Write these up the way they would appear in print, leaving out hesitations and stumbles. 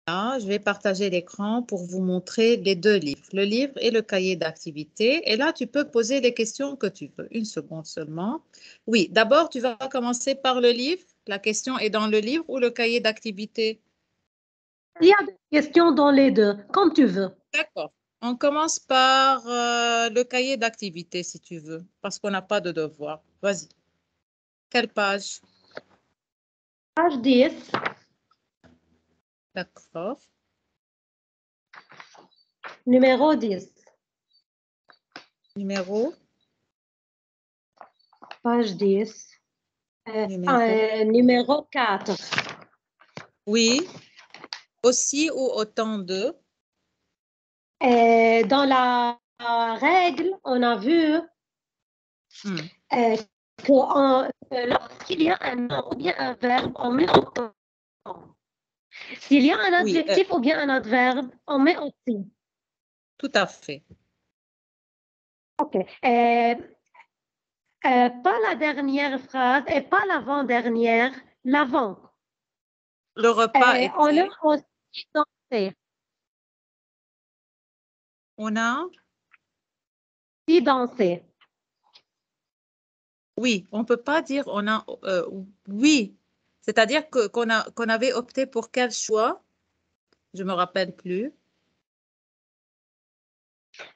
je vais partager l'écran pour vous montrer les deux livres, le livre et le cahier d'activité. Et là, tu peux poser les questions que tu veux. Une seconde seulement. Oui, d'abord, tu vas commencer par le livre. La question est dans le livre ou le cahier d'activité? Il y a des questions dans les deux, comme tu veux. D'accord. On commence par le cahier d'activité, si tu veux, parce qu'on n'a pas de devoir. Vas-y. Quelle page? Page 10, D'accord. numéro 10. Numéro? Page 10. Numéro? Numéro 4. Oui. Aussi ou autant de? Dans la règle, on a vu que lorsqu'il y a un nom ou bien un verbe, on met autant. S'il y a un Oui, adjectif ou bien un adverbe, on met aussi. tout à fait. OK. Pas la dernière phrase et pas l'avant-dernière, l'avant. Le repas On a était. aussi dansé. On a. Danser. Oui, on ne peut pas dire on a. Oui. C'est-à-dire qu'on avait opté pour quel choix? Je ne me rappelle plus.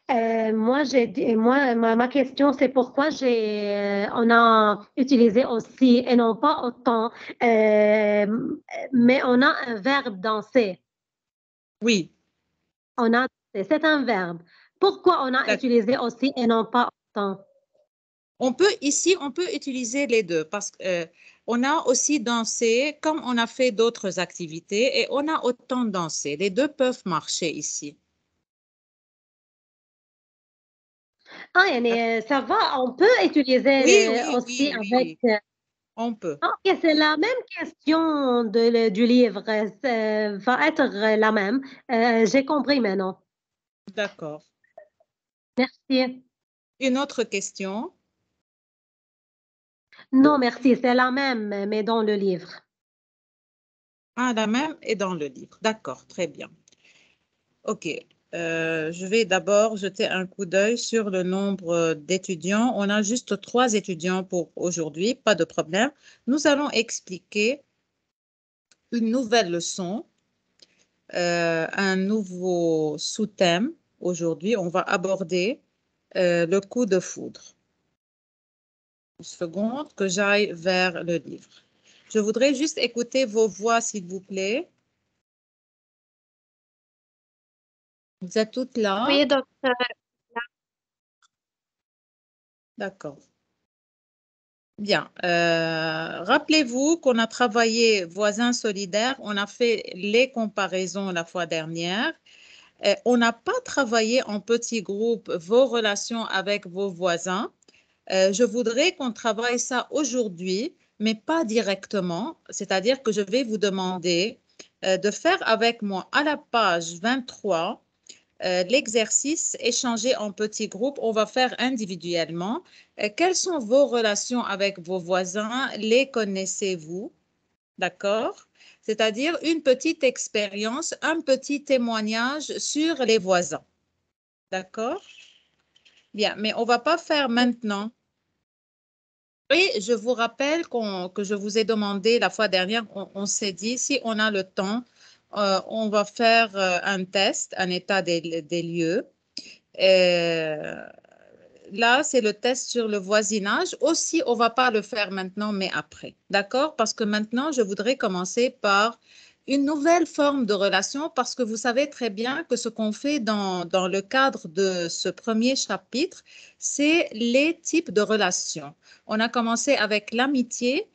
Ma question, c'est pourquoi on a utilisé aussi et non pas autant, mais on a un verbe danser. Oui. C'est un verbe. Pourquoi on a utilisé aussi et non pas autant? On peut utiliser les deux parce qu'on a aussi dansé comme on a fait d'autres activités et on a autant dansé. Les deux peuvent marcher ici. Ça va, on peut utiliser aussi avec. Oui. On peut. Ok, c'est la même question du livre, va être la même. J'ai compris maintenant. D'accord. Merci. Une autre question. Non, merci, c'est la même, mais dans le livre. Ah, la même est dans le livre. D'accord, très bien. OK. Je vais d'abord jeter un coup d'œil sur le nombre d'étudiants. On a juste 3 étudiants pour aujourd'hui, pas de problème. Nous allons expliquer une nouvelle leçon, un nouveau sous-thème. Aujourd'hui, on va aborder le coup de foudre. Une seconde que j'aille vers le livre. Je voudrais juste écouter vos voix, s'il vous plaît. Vous êtes toutes là? Oui, docteur. D'accord. Bien. Rappelez-vous qu'on a travaillé voisins solidaires, on a fait les comparaisons la fois dernière. On n'a pas travaillé en petits groupes vos relations avec vos voisins. Je voudrais qu'on travaille ça aujourd'hui, mais pas directement. C'est-à-dire que je vais vous demander de faire avec moi à la page 23 l'exercice échanger en petits groupes, on va faire individuellement. Quelles sont vos relations avec vos voisins? Les connaissez-vous? D'accord? C'est-à-dire une petite expérience, un petit témoignage sur les voisins. D'accord? Bien, mais on ne va pas faire maintenant. Et je vous rappelle que je vous ai demandé la fois dernière, on s'est dit, si on a le temps, on va faire un test, un état des lieux. Là, c'est le test sur le voisinage. Aussi, on ne va pas le faire maintenant, mais après. D'accord? Parce que maintenant, je voudrais commencer par une nouvelle forme de relation parce que vous savez très bien que ce qu'on fait dans le cadre de ce premier chapitre, c'est les types de relations. On a commencé avec l'amitié,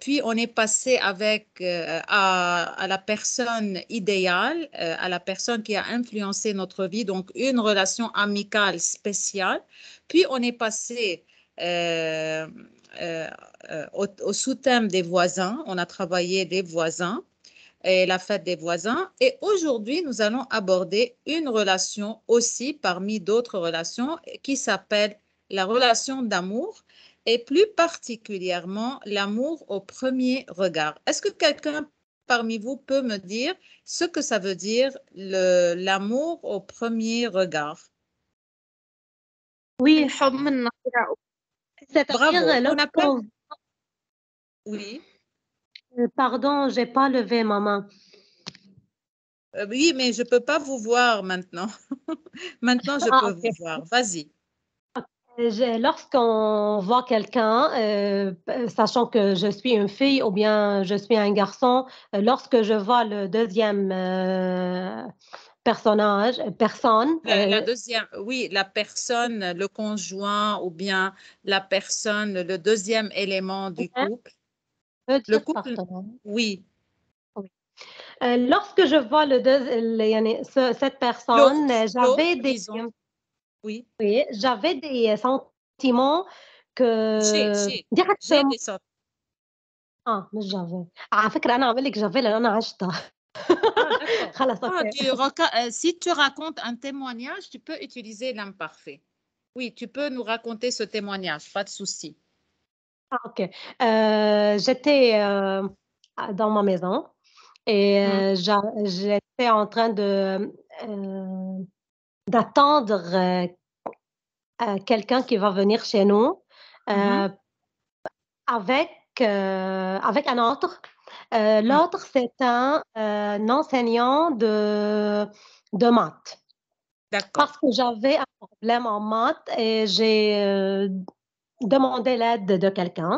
puis on est passé à la personne idéale, à la personne qui a influencé notre vie, donc une relation amicale spéciale. Puis on est passé au sous-thème des voisins. On a travaillé des voisins et la fête des voisins. Et aujourd'hui, nous allons aborder une relation aussi parmi d'autres relations qui s'appelle la relation d'amour et plus particulièrement l'amour au premier regard. Est-ce que quelqu'un parmi vous peut me dire ce que ça veut dire l'amour au premier regard? Oui, الحب من نظرة. c'est-à-dire Bravo. On appelle. lorsqu'on... Oui. Pardon, j'ai pas levé ma main. Oui, mais je peux pas vous voir maintenant. Maintenant, je peux Ok. vous voir. Vas-y. Lorsqu'on voit quelqu'un, sachant que je suis une fille ou bien je suis un garçon, lorsque je vois le deuxième personne, La deuxième, oui, la personne, le conjoint ou bien la personne, le deuxième élément du couple. veut Le dire couple, partenaire. oui. Oui. Lorsque je vois cette personne, L'autre, disons. Oui. oui, j'avais des sentiments J'ai directement. des sortes. مش جافي. على فكرة أنا عامل لك جافي لأن أنا عشتها. Ah, d'accord. خلاص Ah, أوكي. si tu racontes un témoignage, tu peux utiliser l'imparfait. Oui, tu peux nous raconter ce témoignage, pas de souci. OK. J'étais dans ma maison et j'étais en train d'attendre quelqu'un qui va venir chez nous Mhm. euh, avec un autre. L'autre, c'est un enseignant de maths. D'accord. Parce que j'avais un problème en maths et j'ai demandé l'aide de quelqu'un.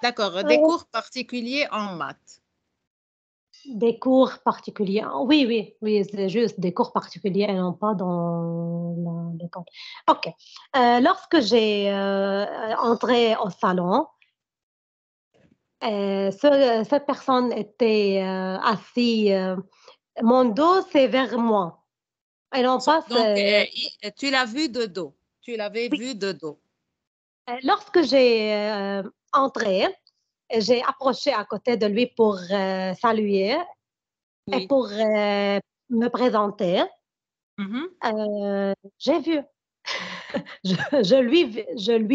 D'accord. Des cours particuliers en maths. Des cours particuliers. Oui, oui, oui, c'est juste des cours particuliers et non pas dans l'école. OK. Lorsque j'ai entré au salon, cette personne était assise. Mon dos, c'est vers moi. Et non pas. Donc, tu l'as vu de dos. Tu l'avais Oui. vu de dos. Lorsque j'ai entré, j'ai approché à côté de lui pour saluer et Oui. pour me présenter. J'ai vu. Je lui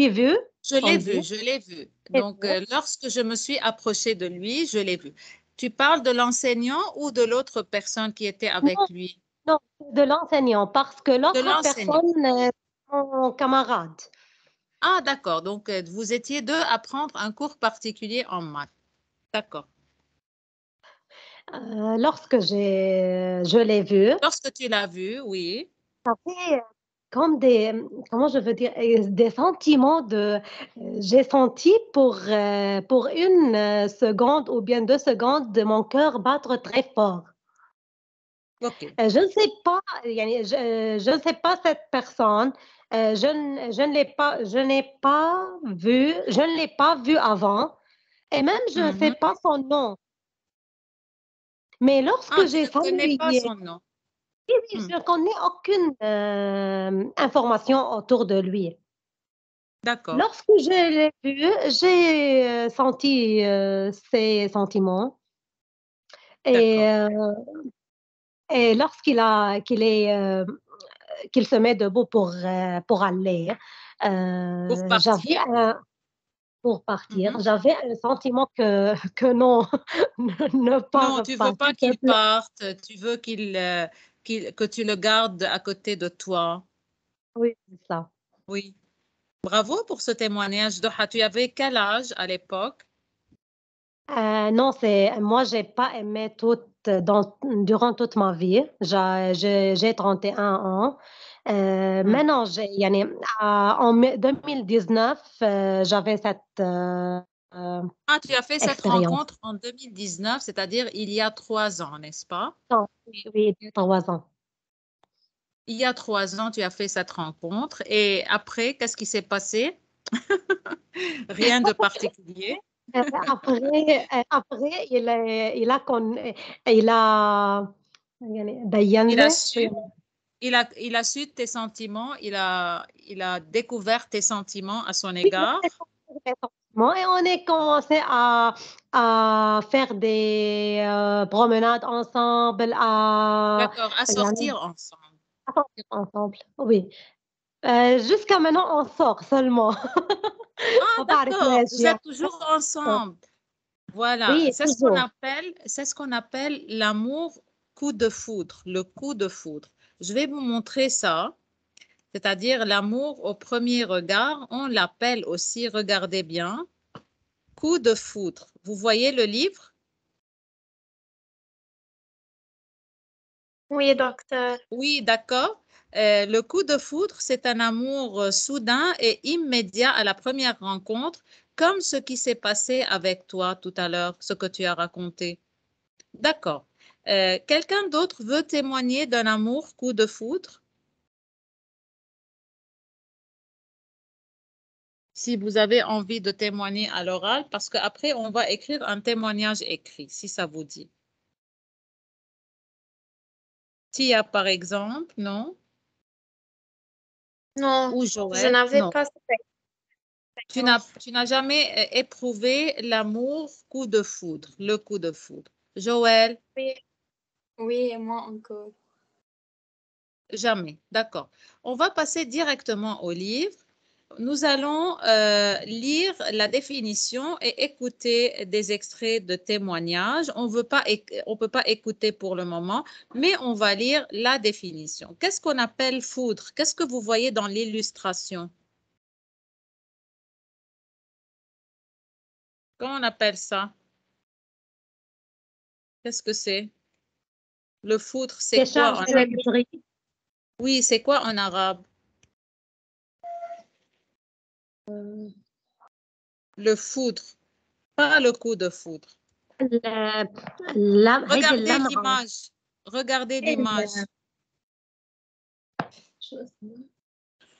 ai vu. Je l'ai On dit. vu, je l'ai vu. Et Donc, lorsque je me suis approchée de lui, je l'ai vu. Tu parles de l'enseignant ou de l'autre personne qui était avec non, lui? non, de l'enseignant, parce que De l'autre l'enseignant. personne est mon camarade. Ah, d'accord. Donc, vous étiez deux à prendre un cours particulier en maths. D'accord. Lorsque je l'ai vu, Lorsque tu l'as vu, oui. ça fait comme comment je veux dire, des sentiments j'ai senti pour une seconde ou bien 2 secondes de mon cœur battre très fort. OK. Je ne sais pas, je ne sais pas cette personne, je n'ai pas vu, je ne l'ai pas vu avant et même je ne sais pas son nom. Mais Ah, lorsque tu j'ai ne connais pas salué, son nom. oui, je ne connais aucune information autour de lui. D'accord. Lorsque je l'ai vu, j'ai senti ses sentiments et, D'accord. et qu'il se met debout pour aller, Pour j'avais partir. pour partir, j'avais un sentiment que non, ne Non, pars tu pas, veux pas s'il te qu'il plaît. parte. Tu veux que tu le gardes à côté de toi. Oui, c'est ça. Oui. Bravo pour ce témoignage, Doha. Tu avais quel âge à l'époque? Non, moi, j'ai pas aimé durant toute ma vie. J'ai 31 ans. Maintenant, en 2019, j'avais cette Ah, tu as fait cette expérience. rencontre en 2019, c'est-à-dire il y a 3 ans, n'est-ce pas? Non, oui, oui, 3 ans. Il y a 3 ans, tu as fait cette rencontre. Et après, qu'est-ce qui s'est passé? Rien de particulier. Après, il a بين Il a لي. su, il a su tes sentiments, il a découvert tes sentiments à son Oui, égard. exactement. Et on a commencé à faire des promenades ensemble, D'accord, à يعني sortir ensemble. à sortir ensemble. Oui. Jusqu'à maintenant, on sort seulement. Ah, ما بعرف d'accord, ليش vous يعني. êtes toujours ensemble. Voilà, Oui, toujours. c'est ce qu'on appelle l'amour coup de foudre, le coup de foudre. Je vais vous montrer ça, c'est-à-dire l'amour au premier regard. On l'appelle aussi, regardez bien, coup de foudre. Vous voyez le livre? Oui, docteur. Oui, d'accord. Le coup de foudre, c'est un amour soudain et immédiat à la première rencontre, comme ce qui s'est passé avec toi tout à l'heure, ce que tu as raconté. D'accord. Quelqu'un d'autre veut témoigner d'un amour coup de foudre? Si vous avez envie de témoigner à l'oral, parce qu'après, on va écrire un témoignage écrit, si ça vous dit. Tia, par exemple, non? Non, Ou je Joël? n'avais Non. pas cette Tu expérience. n'as jamais éprouvé l'amour coup de foudre, le coup de foudre. Joël? Oui, oui, et moi encore. Jamais. D'accord. On va passer directement au livre. Nous allons lire la définition et écouter des extraits de témoignages. On peut pas écouter pour le moment, mais on va lire la définition. Qu'est-ce qu'on appelle foudre? Qu'est-ce que vous voyez dans l'illustration? Comment on appelle ça? Qu'est-ce que c'est? Le foudre, c'est quoi Décharge en arabe? électrique. Oui, c'est quoi en arabe? Le foudre, pas le coup de foudre. هيدي Regardez اللمعة. l'image. Regardez l'image.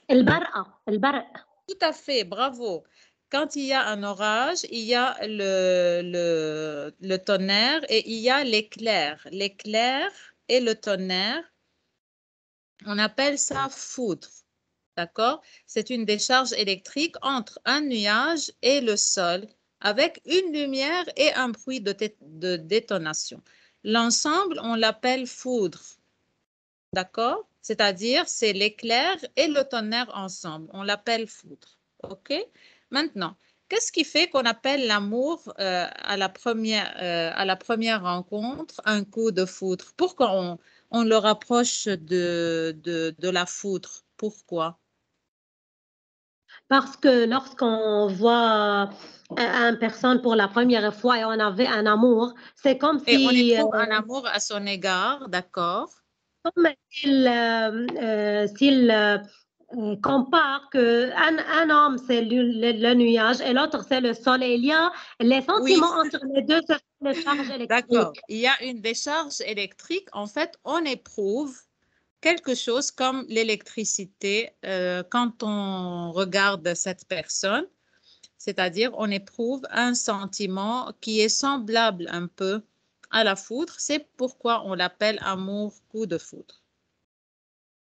البرق. Tout à fait, bravo. Quand il y a un orage, il y a le tonnerre et il y a l'éclair. L'éclair et le tonnerre, on appelle ça foudre. D'accord? C'est une décharge électrique entre un nuage et le sol avec une lumière et un bruit de détonation. L'ensemble, on l'appelle foudre. D'accord? C'est-à-dire, c'est l'éclair et le tonnerre ensemble. On l'appelle foudre. OK? Maintenant, qu'est-ce qui fait qu'on appelle l'amour à la première rencontre un coup de foudre? Pourquoi on le rapproche de la foudre? Pourquoi? Parce que lorsqu'on voit une personne pour la première fois et on avait un amour, c'est comme Et on si, éprouve un amour à son égard, d'accord? comme s'il compare qu'un homme, c'est le nuage et l'autre, c'est le sol. Et il y a les Oui, sentiments entre les deux, ce sont les charges d'accord. électriques. Il y a une décharge électrique. En fait, on éprouve quelque chose comme l'électricité quand on regarde cette personne, c'est-à-dire on éprouve un sentiment qui est semblable un peu à la foudre. C'est pourquoi on l'appelle amour coup de foudre.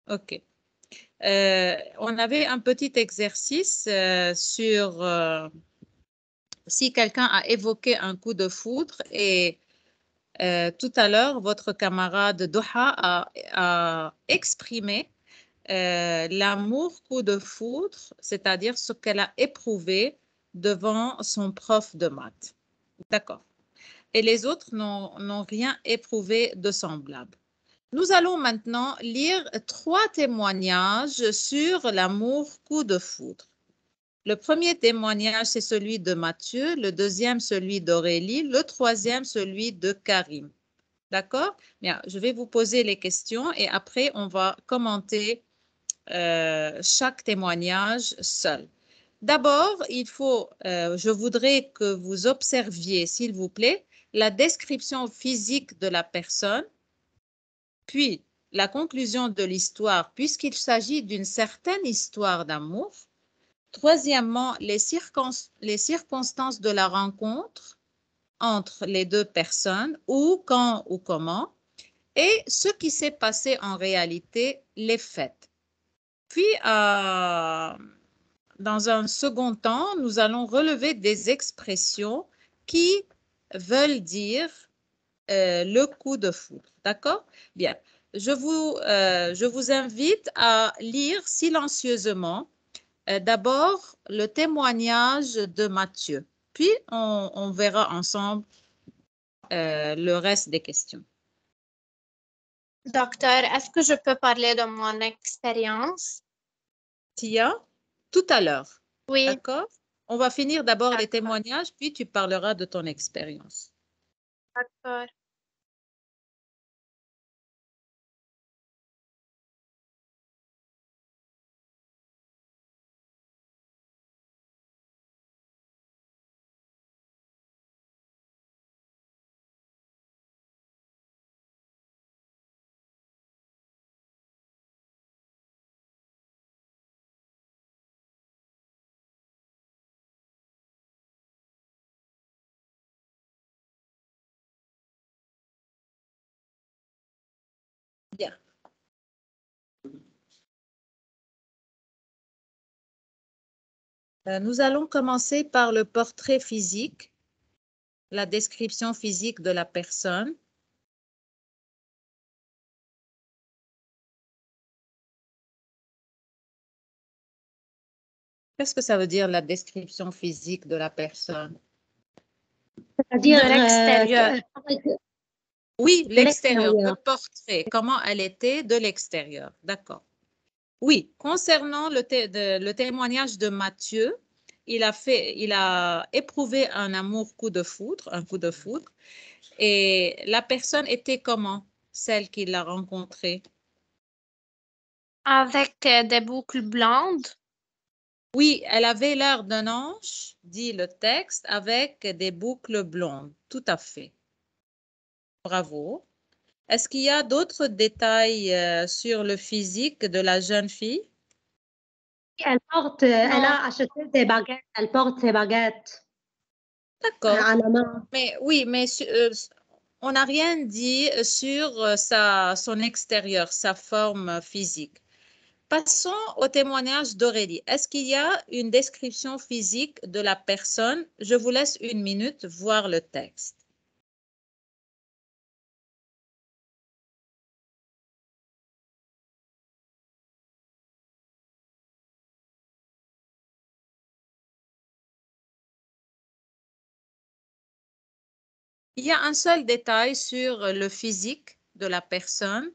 OK. On avait un petit exercice sur si quelqu'un a évoqué un coup de foudre et tout à l'heure, votre camarade Doha a exprimé l'amour coup de foudre, c'est-à-dire ce qu'elle a éprouvé devant son prof de maths. D'accord. Et les autres n'ont rien éprouvé de semblable. Nous allons maintenant lire 3 témoignages sur l'amour coup de foudre. Le premier témoignage, c'est celui de Mathieu, le deuxième, celui d'Aurélie, le troisième, celui de Karim. D'accord? Bien, je vais vous poser les questions et après, on va commenter chaque témoignage seul. D'abord, je voudrais que vous observiez, s'il vous plaît, la description physique de la personne, puis la conclusion de l'histoire, puisqu'il s'agit d'une certaine histoire d'amour. Troisièmement, les circonstances de la rencontre entre les deux personnes, où, quand ou comment, et ce qui s'est passé en réalité, les faits. Puis, dans un second temps, nous allons relever des expressions qui veulent dire le coup de foudre. D'accord? Bien. Je vous invite à lire silencieusement d'abord le témoignage de Mathieu, puis on verra ensemble le reste des questions. Docteur, est-ce que je peux parler de mon expérience? Tia, tout à l'heure. Oui, D'accord? On va finir d'abord les D'accord. témoignages, puis tu parleras de ton expérience. d'accord. Bien. Nous allons commencer par le portrait physique, la description physique de la personne. Qu'est-ce que ça veut dire la description physique de la personne? C'est-à-dire De l'extérieur. Oui, De l'extérieur, le l'extérieur. portrait, comment elle était de l'extérieur. D'accord. Oui, concernant le témoignage de Matthieu, il a éprouvé un amour coup de foudre, un coup de foudre. Et la personne était comment, celle qu'il a rencontrée? Avec des boucles blondes. Oui, elle avait l'air d'un ange, dit le texte, avec des boucles blondes. Tout à fait. Bravo. Est-ce qu'il y a d'autres détails sur le physique de la jeune fille? Elle a acheté des baguettes. Elle porte ses baguettes D'accord. à la main. Mais oui, mais on n'a rien dit sur son extérieur, sa forme physique. Passons au témoignage d'Aurélie. Est-ce qu'il y a une description physique de la personne? Je vous laisse une minute voir le texte. Il y a un seul détail sur le physique de la personne.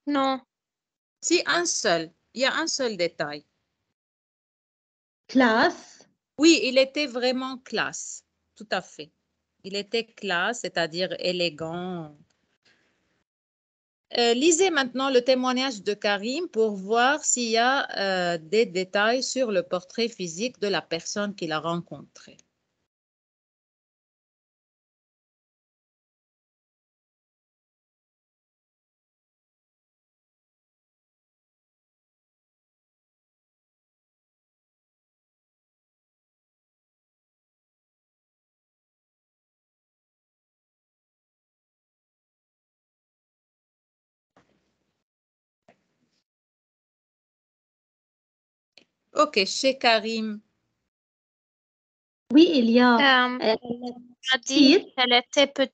Non. Si, un seul. Il y a un seul détail. Classe. Oui, il était vraiment classe. Tout à fait. Il était classe, c'est-à-dire élégant. Lisez maintenant le témoignage de Karim pour voir s'il y a des détails sur le portrait physique de la personne qu'il a rencontrée. Ok, chez Karim. Oui, il y a. Elle Elle a dit petite. qu'elle était petite.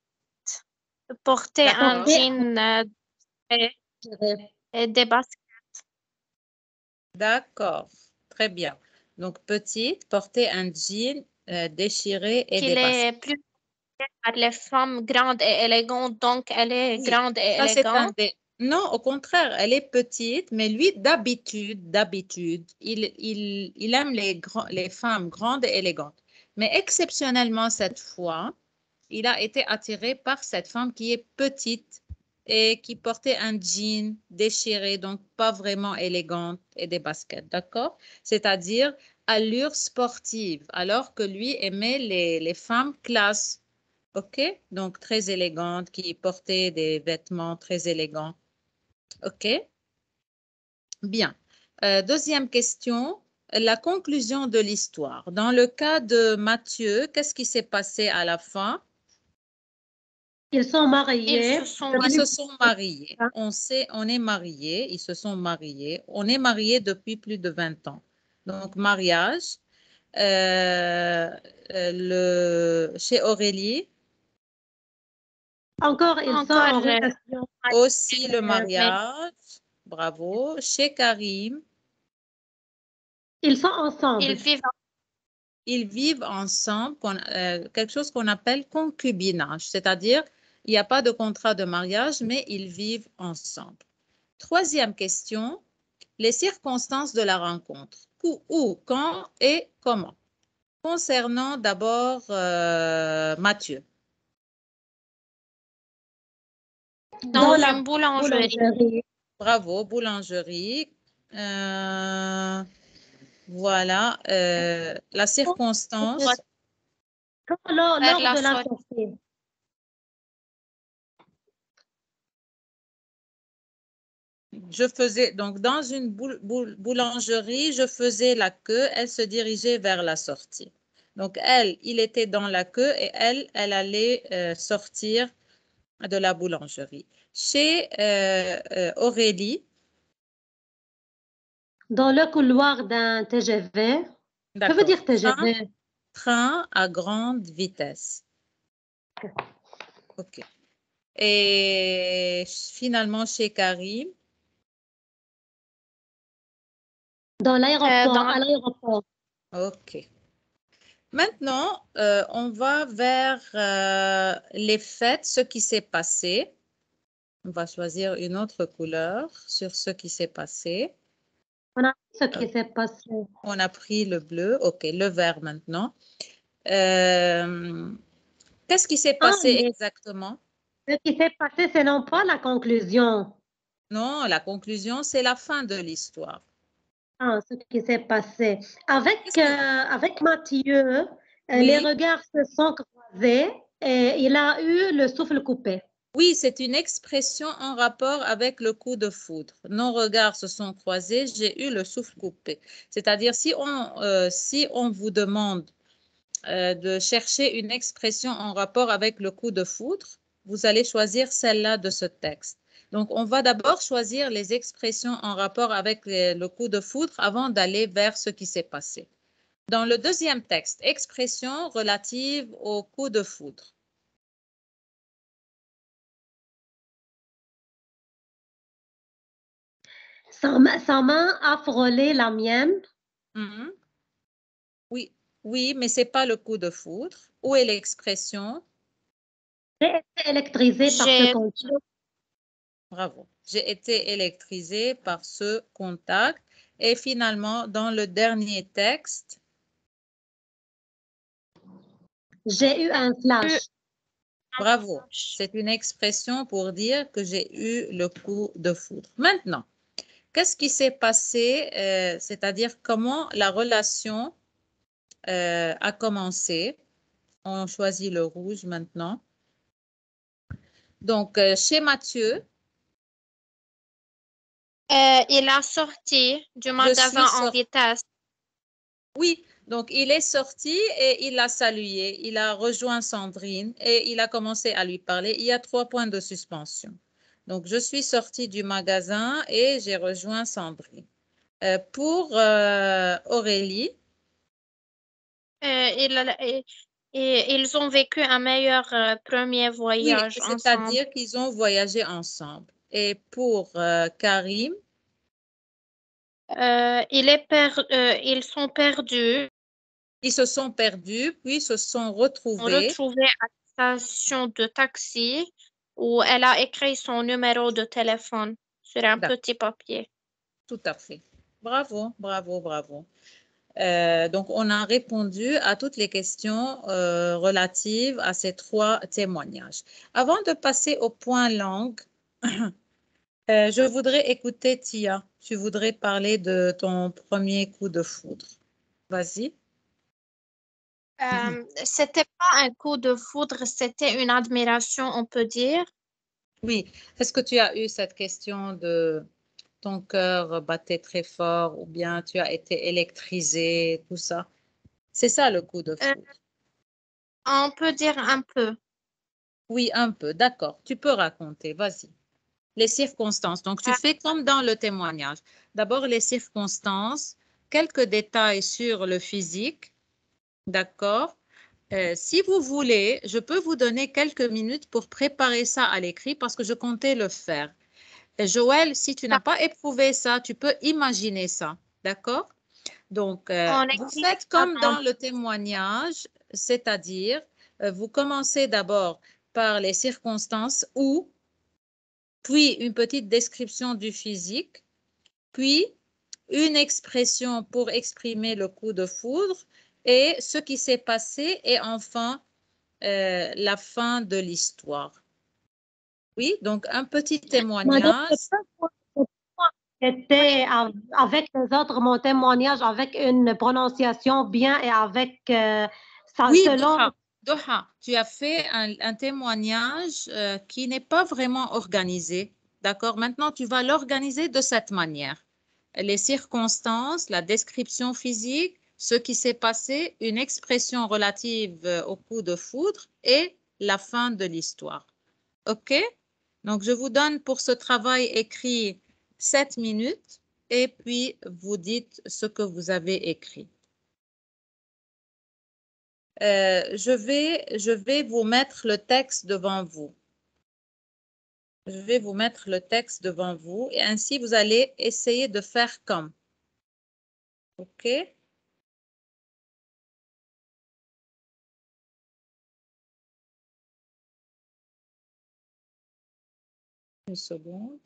Portait un D'accord. jean et des baskets. D'accord. Très bien. Donc, petite, porter un jean déchiré et des Qu'il baskets. est plus par les femmes grandes et élégantes, donc elle est Oui, grande et ça c'est un élégante. des... Non, au contraire, elle est petite, mais lui, d'habitude, il aime les femmes grandes et élégantes. Mais exceptionnellement, cette fois, il a été attiré par cette femme qui est petite et qui portait un jean déchiré, donc pas vraiment élégante et des baskets, d'accord? C'est-à-dire allure sportive, alors que lui aimait les femmes classe. OK? Donc, très élégante, qui portait des vêtements très élégants. OK? Bien. Deuxième question, la conclusion de l'histoire. Dans le cas de Matthieu, qu'est-ce qui s'est passé à la fin? Ils sont mariés. Ils se sont Ils mariés. se sont mariés. On sait, on est mariés, ils se sont mariés. On est mariés depuis plus de 20 ans. Donc, mariage. Chez Aurélie, Encore, ils sont Encore en relation. aussi le mais mariage. Bravo. Chez Karim, Ils sont ils ensemble. vivent ils vivent ensemble, quelque chose qu'on appelle concubinage, c'est-à-dire il n'y a pas de contrat de mariage, mais ils vivent ensemble. Troisième question, les circonstances de la rencontre. Où, quand et comment. Concernant d'abord Mathieu. Dans la une boulangerie. boulangerie. Bravo, boulangerie. Voilà, la circonstance. Lors Vers la de la sortie. sortie. Je faisais, donc dans une boulangerie, je faisais la queue, elle se dirigeait vers la sortie. Donc elle, il était dans la queue et elle allait sortir de la boulangerie. Chez Aurélie. Dans le couloir d'un TGV. Que veut dire TGV? Train à grande vitesse. OK. Et finalement, chez Karim. Dans l'aéroport, à l'aéroport. OK. Maintenant, on va vers les fêtes, ce qui s'est passé. On va choisir une autre couleur sur ce qui s'est passé. On a vu ce qui s'est passé. On a pris le bleu. OK, le vert maintenant. Qu'est-ce qui s'est passé exactement? Ce qui s'est passé, c'est non pas la conclusion. Non, la conclusion, c'est la fin de l'histoire. Ah, ce qui s'est passé. Avec Mathieu, les regards se sont croisés et il a eu le souffle coupé. Oui, c'est une expression en rapport avec le coup de foudre. Nos regards se sont croisés, j'ai eu le souffle coupé. C'est-à-dire, si on vous demande de chercher une expression en rapport avec le coup de foudre, vous allez choisir celle-là de ce texte. Donc, on va d'abord choisir les expressions en rapport avec le coup de foudre avant d'aller vers ce qui s'est passé. Dans le deuxième texte, expression relative au coup de foudre. Sa main a frôlé la mienne. Oui, mais ce n'est pas le coup de foudre. Où est l'expression? J'ai été électrisée par ce contact. Bravo. J'ai été électrisée par ce contact. Et finalement, dans le dernier texte, j'ai eu un flash. Bravo. C'est une expression pour dire que j'ai eu le coup de foudre. Maintenant, qu'est-ce qui s'est passé? C'est-à-dire comment la relation a commencé. On choisit le rouge maintenant. Donc, chez Mathieu. Il a sorti du magasin en vitesse. Oui, donc il est sorti et il a salué. Il a rejoint Sandrine et il a commencé à lui parler. Il y a 3 points de suspension. Donc, je suis sortie du magasin et j'ai rejoint Sandrine. Pour Aurélie. Ils ont vécu un meilleur premier voyage ensemble. C'est-à-dire qu'ils ont voyagé ensemble. Et pour Karim. Ils sont perdus. Ils se sont perdus, puis se sont retrouvés. À la station de taxi où elle a écrit son numéro de téléphone sur un petit papier. Tout à fait. Bravo, bravo, bravo. Donc, on a répondu à toutes les questions relatives à ces 3 témoignages. Avant de passer au point langue, je voudrais écouter Tia. Tu voudrais parler de ton premier coup de foudre. Vas-y. C'était pas un coup de foudre, c'était une admiration, on peut dire. Oui. Est-ce que tu as eu cette question de ton cœur battait très fort ou bien tu as été électrisé, tout ça? C'est ça le coup de foudre. On peut dire un peu. Oui, un peu. D'accord. Tu peux raconter. Vas-y. Les circonstances. Donc, tu fais comme dans le témoignage. D'abord, les circonstances, quelques détails sur le physique. D'accord. Si vous voulez, je peux vous donner quelques minutes pour préparer ça à l'écrit parce que je comptais le faire. Joël, si tu n'as pas éprouvé ça, tu peux imaginer ça. D'accord? Donc, On vous écrit faites comme avant. dans le témoignage, c'est-à-dire, vous commencez d'abord par les circonstances où, puis une petite description du physique, puis une expression pour exprimer le coup de foudre et ce qui s'est passé et enfin la fin de l'histoire. Oui, donc un petit Madame, témoignage. c'était avec les autres, mon témoignage, avec une prononciation bien et avec ça, Oui, selon. Doha, tu as fait un témoignage qui n'est pas vraiment organisé. D'accord? Maintenant, tu vas l'organiser de cette manière. Les circonstances, la description physique, ce qui s'est passé, une expression relative au coup de foudre et la fin de l'histoire. OK? Donc, je vous donne pour ce travail écrit 7 minutes et puis vous dites ce que vous avez écrit. Je vais vous mettre le texte devant vous. Je vais vous mettre le texte devant vous et ainsi vous allez essayer de faire comme. OK? Une seconde.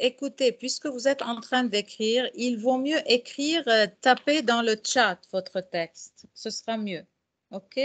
Écoutez, puisque vous êtes en train d'écrire, il vaut mieux écrire, taper dans le chat votre texte. Ce sera mieux. OK?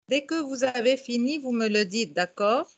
Dès que vous avez fini, vous me le dites, d'accord?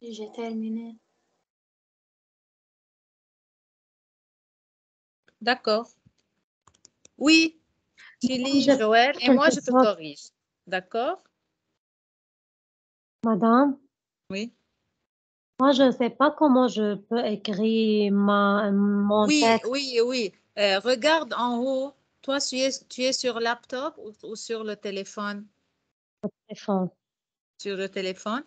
J'ai terminé. D'accord. Oui, tu lis, J'ai Joël, et moi, quelque je te chose. corrige. D'accord? Madame, Oui. moi, je ne sais pas comment je peux écrire mon Oui, texte. oui, oui. Regarde en haut. Toi, tu es sur laptop ou sur le téléphone? Téléphone. Sur le téléphone.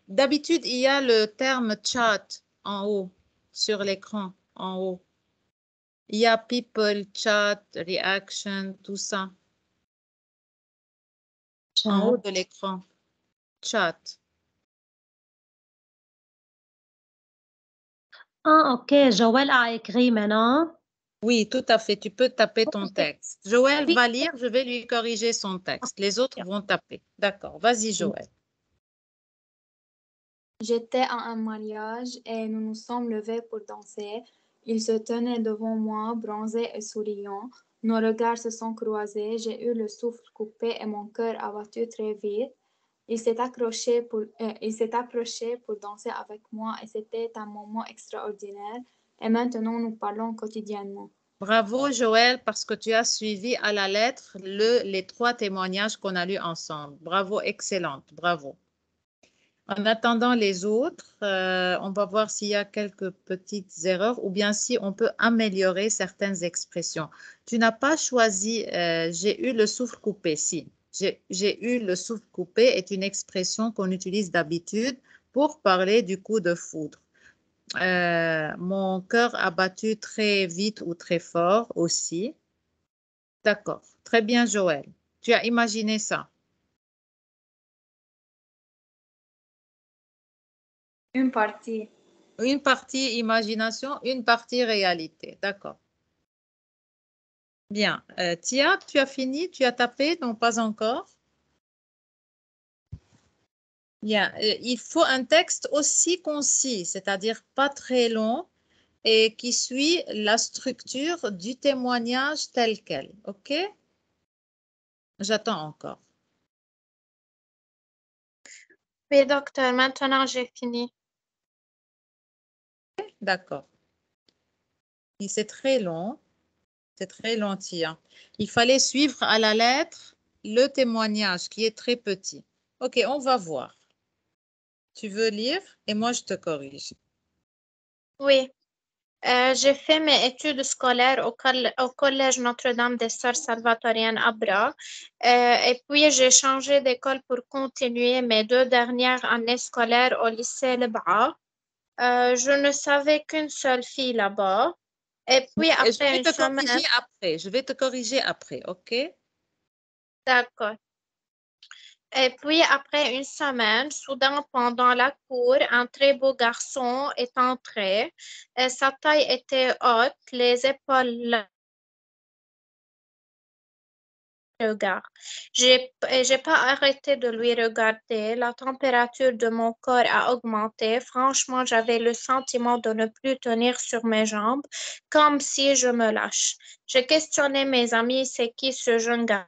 D'habitude, il y a le terme chat en haut, sur l'écran, en haut. Il y a people, chat, reaction, tout ça, en haut Chat. de l'écran. Chat. Ah, ok. Joël a écrit maintenant. Oui, tout à fait. Tu peux taper ton texte. Joël Oui. va lire, je vais lui corriger son texte. Les autres vont taper. D'accord. Vas-y, Joël. J'étais à un mariage et nous nous sommes levés pour danser. Il se tenait devant moi, bronzé et souriant. Nos regards se sont croisés. J'ai eu le souffle coupé et mon cœur a battu très vite. Il s'est approché pour danser avec moi et c'était un moment extraordinaire. Et maintenant, nous parlons quotidiennement. Bravo, Joël, parce que tu as suivi à la lettre les 3 témoignages qu'on a lus ensemble. Bravo, excellente. Bravo. En attendant les autres, on va voir s'il y a quelques petites erreurs ou bien si on peut améliorer certaines expressions. Tu n'as pas choisi j'ai eu le souffle coupé. Si, j'ai eu le souffle coupé est une expression qu'on utilise d'habitude pour parler du coup de foudre. Mon cœur a battu très vite ou très fort aussi. D'accord. Très bien, Joël. Tu as imaginé ça. Une partie. Une partie imagination, une partie réalité. D'accord. Bien. Tia, tu as fini? Tu as tapé? Non, pas encore. Bien. Il faut un texte aussi concis, c'est-à-dire pas très long, et qui suit la structure du témoignage tel quel. OK? J'attends encore. Oui, docteur, maintenant j'ai fini. D'accord. Et c'est très long. C'est très lentille. Il fallait suivre à la lettre le témoignage qui est très petit. OK, on va voir. Tu veux lire et moi je te corrige. Oui. J'ai fait mes études scolaires au collège Notre-Dame des Sœurs Salvatoriennes à Bra. Et puis, j'ai changé d'école pour continuer mes 2 dernières années scolaires au lycée Le Bras. Je ne savais qu'une seule fille là-bas. Et puis, Et je après vais une te semaine, corriger après. Je vais te corriger après, OK? d'accord. Et puis, après une semaine, soudain, pendant la cour, un très beau garçon est entré. Sa taille était haute, les épaules regard. J'ai pas arrêté de lui regarder. La température de mon corps a augmenté. Franchement, j'avais le sentiment de ne plus tenir sur mes jambes, comme si je me lâche. J'ai questionné mes amis, c'est qui ce jeune gars?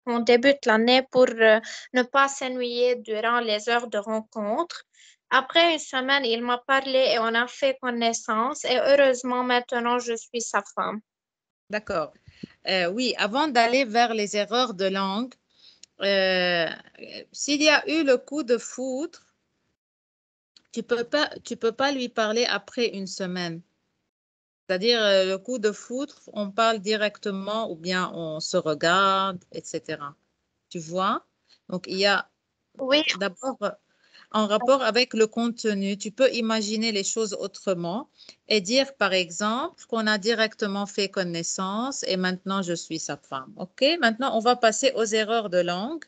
On débute l'année pour ne pas s'ennuyer durant les heures de rencontre. Après une semaine, il m'a parlé et on a fait connaissance. Et heureusement, maintenant, je suis sa femme. D'accord. Oui, avant d'aller vers les erreurs de langue, s'il y a eu le coup de foudre, tu peux pas lui parler après une semaine. C'est-à-dire, le coup de foudre, on parle directement ou bien on se regarde, etc. Tu vois? Donc, il y a Oui, d'abord en rapport avec le contenu, tu peux imaginer les choses autrement et dire, par exemple, qu'on a directement fait connaissance et maintenant je suis sa femme. OK? Maintenant, on va passer aux erreurs de langue.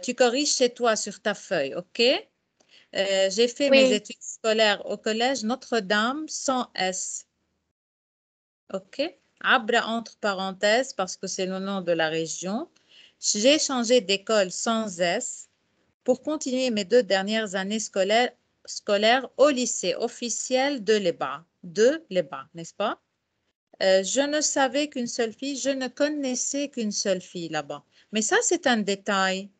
Tu corriges chez toi sur ta feuille. OK? J'ai fait mes oui, études scolaires au collège Notre-Dame sans S. OK? Abra entre parenthèses parce que c'est le nom de la région. J'ai changé d'école sans S pour continuer mes 2 dernières années scolaires au lycée officiel de l'EBA, n'est-ce pas? Je ne savais qu'une seule fille, je ne connaissais qu'une seule fille là-bas. Mais ça, c'est un détail.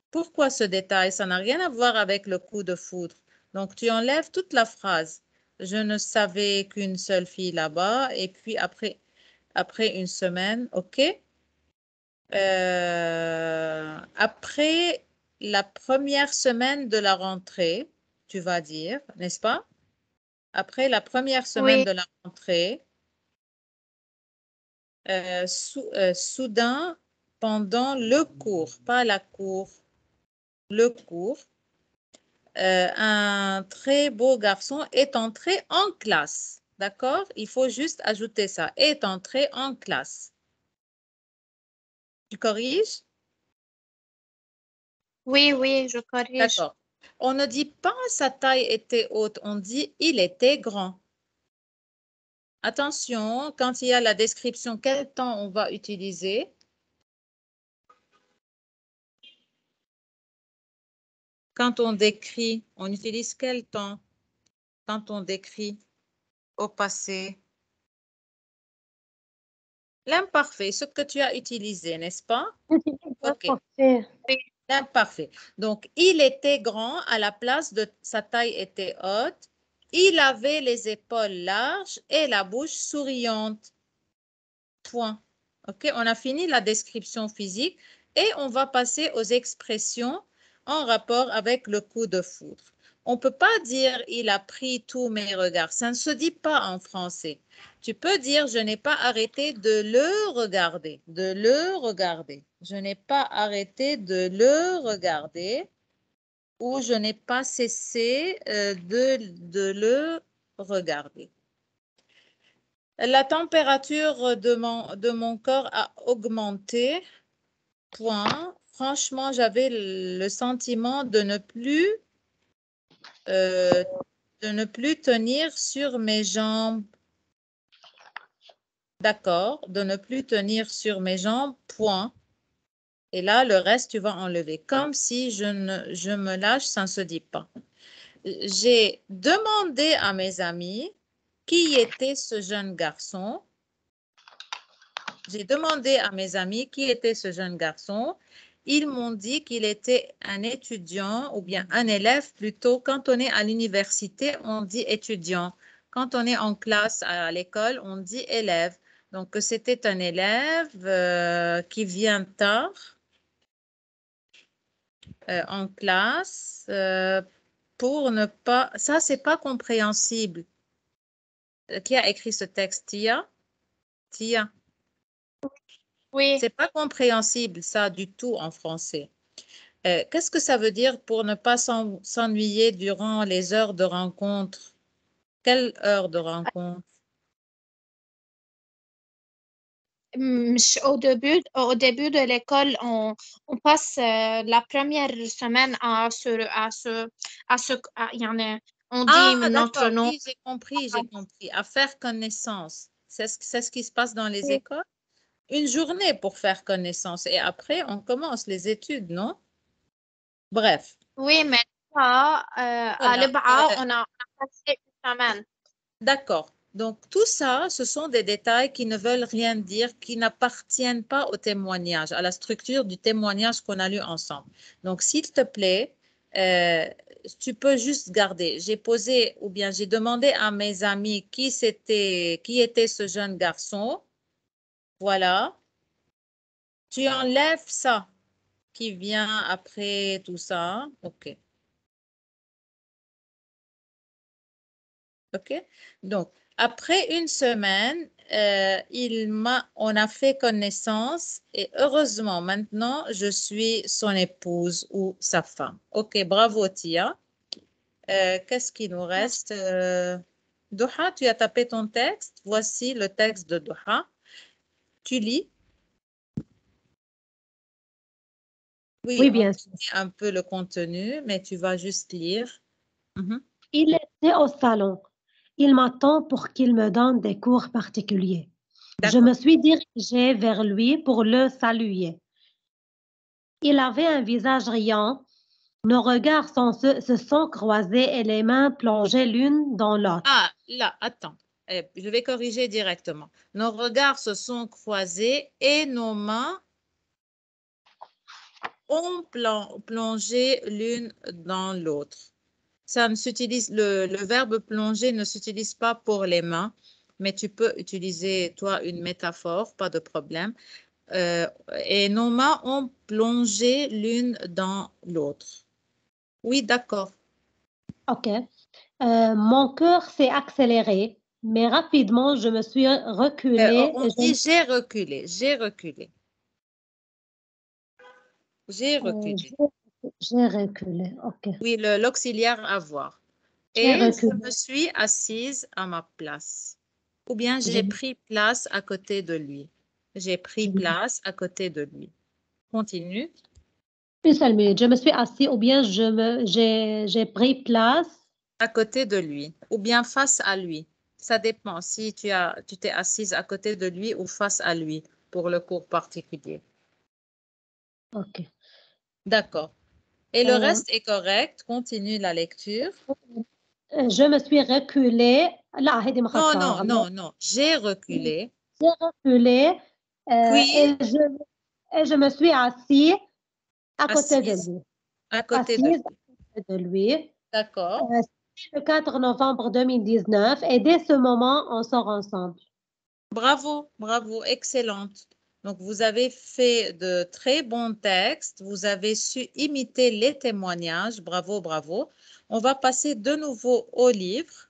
Pourquoi ce détail? Ça n'a rien à voir avec le coup de foudre. Donc, tu enlèves toute la phrase. Je ne savais qu'une seule fille là-bas. Et puis, après une semaine, OK? Après la première semaine de la rentrée, tu vas dire, n'est-ce pas? Après la première semaine oui, de la rentrée, soudain, pendant le cours, pas la cour, le cours, un très beau garçon est entré en classe. D'accord? Il faut juste ajouter ça. Est entré en classe. Tu corriges? oui, oui, je corrige. D'accord. On ne dit pas sa taille était haute, on dit il était grand. Attention, quand il y a la description, quel temps on va utiliser? Quand on décrit, on utilise quel temps? Quand on décrit au passé. L'imparfait, ce que tu as utilisé, n'est-ce pas? OK. Parfait. L'imparfait. Donc, il était grand à la place de sa taille était haute. Il avait les épaules larges et la bouche souriante. Point. OK, on a fini la description physique et on va passer aux expressions en rapport avec le coup de foudre. On ne peut pas dire il a pris tous mes regards. Ça ne se dit pas en français. Tu peux dire je n'ai pas arrêté de le regarder. De le regarder. Je n'ai pas arrêté de le regarder ou je n'ai pas cessé de le regarder. La température de mon corps a augmenté. Point. Franchement, j'avais le sentiment de ne plus tenir sur mes jambes. D'accord, de ne plus tenir sur mes jambes. Point. Et là, le reste, tu vas enlever. Comme si je me lâche, ça ne se dit pas. j'ai demandé à mes amis qui était ce jeune garçon. J'ai demandé à mes amis qui était ce jeune garçon. Ils m'ont dit qu'il était un étudiant ou bien un élève plutôt. Quand on est à l'université, on dit étudiant. Quand on est en classe à l'école, on dit élève. Donc, c'était un élève qui vient tard en classe pour ne pas… Ça, c'est pas compréhensible. Qui a écrit ce texte? Tia? Tia? Oui. C'est pas compréhensible, ça, du tout en français. Qu'est-ce que ça veut dire pour ne pas s'ennuyer durant les heures de rencontre? Quelle heure de rencontre? Au début de l'école, on passe la première semaine il y en a, on dit Ah, notre d'accord, nom. oui, j'ai compris, j'ai compris. À faire connaissance. C'est ce qui se passe dans les Oui, écoles? Une journée pour faire connaissance et après, on commence les études, non? Bref, oui, mais ça, à voilà. l'Ibra, on a passé une semaine. D'accord. Donc, tout ça, ce sont des détails qui ne veulent rien dire, qui n'appartiennent pas au témoignage, à la structure du témoignage qu'on a lu ensemble. Donc, s'il te plaît, tu peux juste garder. J'ai posé ou bien j'ai demandé à mes amis qui était ce jeune garçon. Voilà. Tu enlèves ça qui vient après tout ça. OK. OK? Donc, après une semaine, on a fait connaissance et heureusement, maintenant, je suis son épouse ou sa femme. OK, bravo, Tia. Qu'est-ce qui nous Merci. reste? Doha, tu as tapé ton texte. Voici le texte de Doha. Tu lis? Oui, Oui, on bien te sûr. dit un peu le contenu, mais tu vas juste lire. Mhm. Il était au salon. Il m'attend pour qu'il me donne des cours particuliers. Je D'accord. me suis dirigée vers lui pour le saluer. Il avait un visage riant. Nos regards se sont croisés et les mains plongées l'une dans l'autre. Ah, là, attends. Je vais corriger directement. Nos regards se sont croisés et nos mains ont plongé l'une dans l'autre. Ça ne s'utilise, le verbe plonger ne s'utilise pas pour les mains, mais tu peux utiliser, toi, une métaphore, pas de problème. Et nos mains ont plongé l'une dans l'autre. Oui, d'accord. OK. Mon cœur s'est accéléré, mais rapidement, je me suis reculée. On dit j'ai reculé, j'ai reculé, j'ai Euh, reculé. j'ai reculé. OK. Oui, l'auxiliaire avoir. J'ai Et je reculé. me suis assise à ma place. Ou bien j'ai J'ai- pris place à côté de lui. J'ai pris j'ai- place à côté de lui. Continue. Une seule minute. Je me suis assise ou bien j'ai pris place. À côté de lui. Ou bien face à lui. Ça dépend si tu t'es assise à côté de lui ou face à lui pour le cours particulier. OK. D'accord. Et le Euh, reste est correct. Continue la lecture. je me suis reculée. لا هيدي ما Non, خدتها non, غلط. non, non. J'ai reculé. J'ai reculé Puis et je me suis assise à côté de assise lui. à côté de Assise lui. à côté de lui. D'accord. C'est le 4 novembre 2019 et dès ce moment, on sort ensemble. Bravo, bravo, excellente. Donc, vous avez fait de très bons textes. Vous avez su imiter les témoignages. Bravo, bravo. On va passer de nouveau au livre.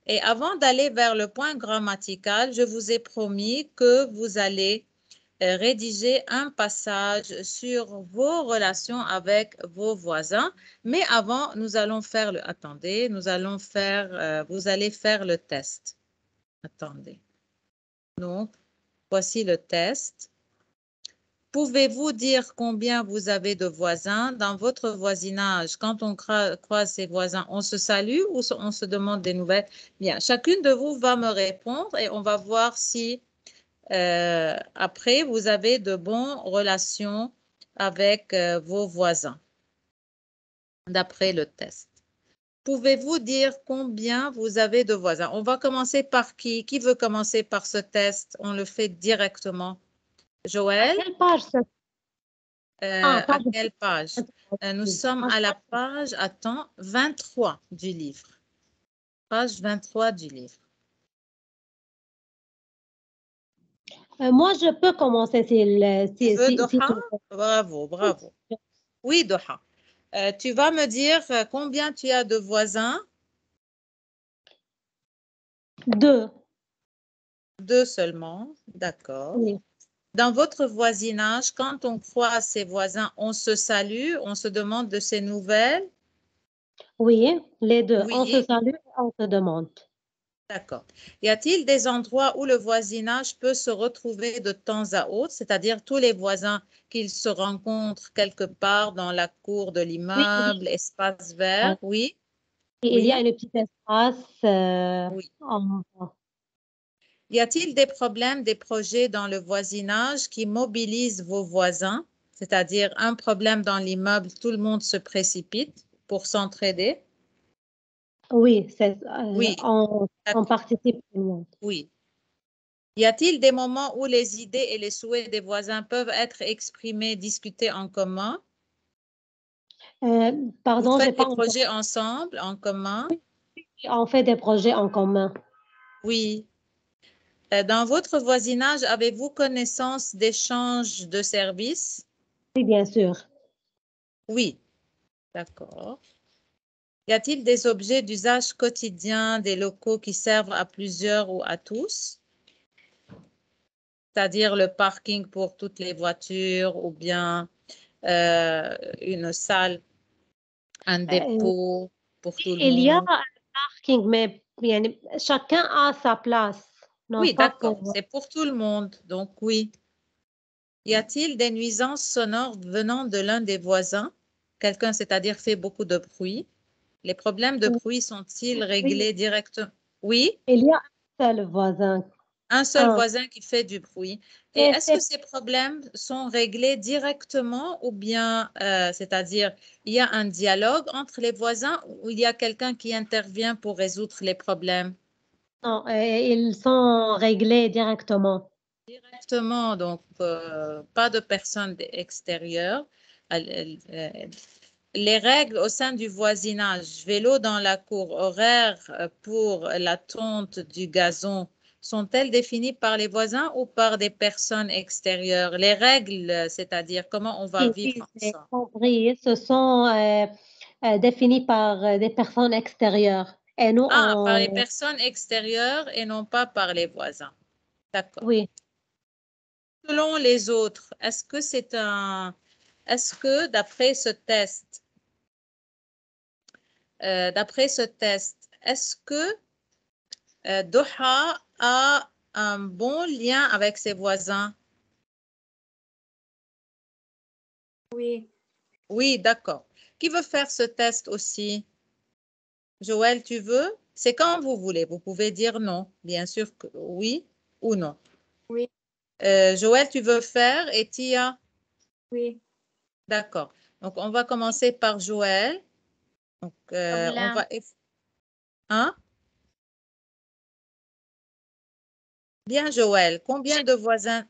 Et avant d'aller vers le point grammatical, je vous ai promis que vous allez rédiger un passage sur vos relations avec vos voisins. Mais avant, nous allons faire le… Attendez, vous allez faire le test. Attendez. Donc, voici le test. Pouvez-vous dire combien vous avez de voisins dans votre voisinage? Quand on croise ses voisins, on se salue ou on se demande des nouvelles? Bien, chacune de vous va me répondre et on va voir si après vous avez de bonnes relations avec vos voisins d'après le test. pouvez-vous dire combien vous avez de voisins? On va commencer par qui? Qui veut commencer par ce test? On le fait directement. Joël, Quelle page ça? à Attends, quelle page? Nous sommes à la page, attends, 23 du livre. Page 23 du livre. moi, je peux commencer Tu veux, si tu Doha? veux. Bravo, bravo. Oui, Doha. Tu vas me dire combien tu as de voisins? 2. 2 seulement. D'accord. Oui. Dans votre voisinage, quand on croise ses voisins, on se salue, on se demande de ses nouvelles? Oui, les deux. On se Oui, salue, on se demande. d'accord. Y a-t-il des endroits où le voisinage peut se retrouver de temps à autre, c'est-à-dire tous les voisins qu'ils se rencontrent quelque part dans la cour de Oui, l'immeuble, espace vert? oui. Oui, Il y a oui, un petit espace. oui. En- Y a-t-il des problèmes, des projets dans le voisinage qui mobilisent vos voisins, c'est-à-dire un problème dans l'immeuble, tout le monde se précipite pour s'entraider? Oui, Oui, on d'accord. participe tout le monde. Oui. Y a-t-il des moments où les idées et les souhaits des voisins peuvent être exprimés, discutés en commun? Vous Pardon, j'ai faites pas des entendu. projets ensemble, en commun? On fait des projets en commun. Oui. Dans votre voisinage, avez-vous connaissance d'échanges de services? Oui, bien sûr. Oui. D'accord. Y a-t-il des objets d'usage quotidien, des locaux qui servent à plusieurs ou à tous? C'est-à-dire le parking pour toutes les voitures ou bien une salle, un Euh, dépôt pour tout le il y a monde? un parking, mais يعني chacun a sa place. Non, Oui, pas d'accord. pour. C'est pour tout le monde. Donc, oui. Y a-t-il des nuisances sonores venant de l'un des voisins? Quelqu'un, c'est-à-dire, fait beaucoup de bruit. Les problèmes de bruit sont-ils Oui, réglés directement? Oui, il y a un seul voisin. un seul Un. voisin qui fait du bruit. Et Mais est-ce que c'est ces problèmes sont réglés directement ou bien, c'est-à-dire, il y a un dialogue entre les voisins ou il y a quelqu'un qui intervient pour résoudre les problèmes? non, ils sont réglés directement. Directement, donc pas de personnes extérieures. Les règles au sein du voisinage, vélo dans la cour, horaire pour la tonte du gazon, sont-elles définies par les voisins ou par des personnes extérieures? Les règles, c'est-à-dire comment on va Oui, vivre oui, j'ai ensemble. compris. Ce sont définis par des personnes extérieures. Et nous, Ah, par les personnes extérieures et non pas par les voisins. D'accord. oui. Selon les autres, est-ce que d'après ce test, est-ce que Doha a un bon lien avec ses voisins? Oui, Oui, d'accord. Qui veut faire ce test aussi? Joël, tu veux? C'est quand vous voulez. Vous pouvez dire non. Bien sûr que oui ou non. oui, Joël, tu veux faire et Tia? oui. D'accord. Donc, on va commencer par Joël. Donc, on Problème. va... Hein? Bien, Joël. Combien de voisins?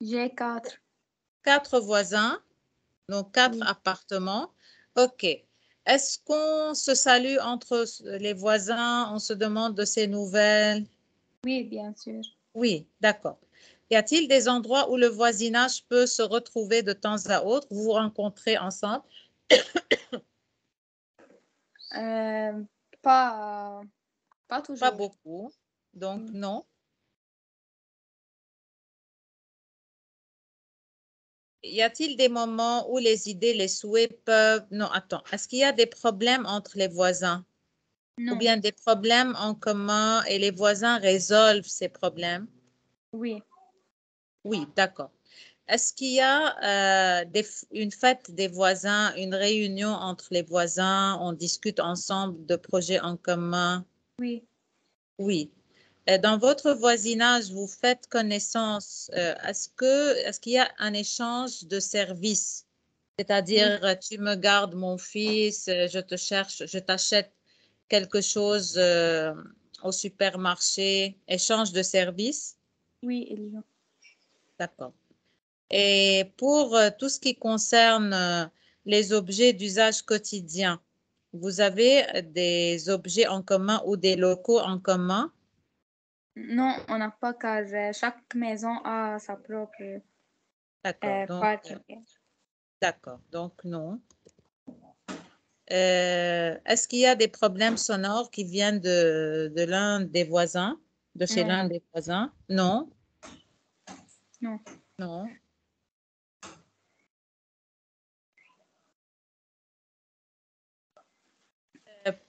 J'ai 4. 4 voisins, donc 4 Oui, appartements. OK. Est-ce qu'on se salue entre les voisins? On se demande de ces nouvelles? oui, bien sûr. Oui, d'accord. Y a-t-il des endroits où le voisinage peut se retrouver de temps à autre? Vous vous rencontrez ensemble? Euh, pas, pas Pas toujours. beaucoup. Donc, Oui. non. Y a-t-il des moments où les idées, les souhaits peuvent... Non, attends. Est-ce qu'il y a des problèmes entre les voisins? Ou Non, bien des problèmes en commun et les voisins résolvent ces problèmes? oui. Oui, d'accord. Est-ce qu'il y a une fête des voisins, une réunion entre les voisins, on discute ensemble de projets en commun? Oui, Oui. Dans votre voisinage, vous faites connaissance, est-ce qu'il y a un échange de services? C'est-à-dire, tu me gardes mon fils, je te cherche, je t'achète quelque chose au supermarché, échange de services. Oui, il y a. D'accord. Et pour tout ce qui concerne les objets d'usage quotidien, vous avez des objets en commun ou des locaux en commun? Non, on n'a pas car chaque maison a sa propre D'accord. parking. D'accord. Donc, non. Est-ce qu'il y a des problèmes sonores qui viennent de l'un des voisins, de chez Non. l'un des voisins? Non. Non. Non.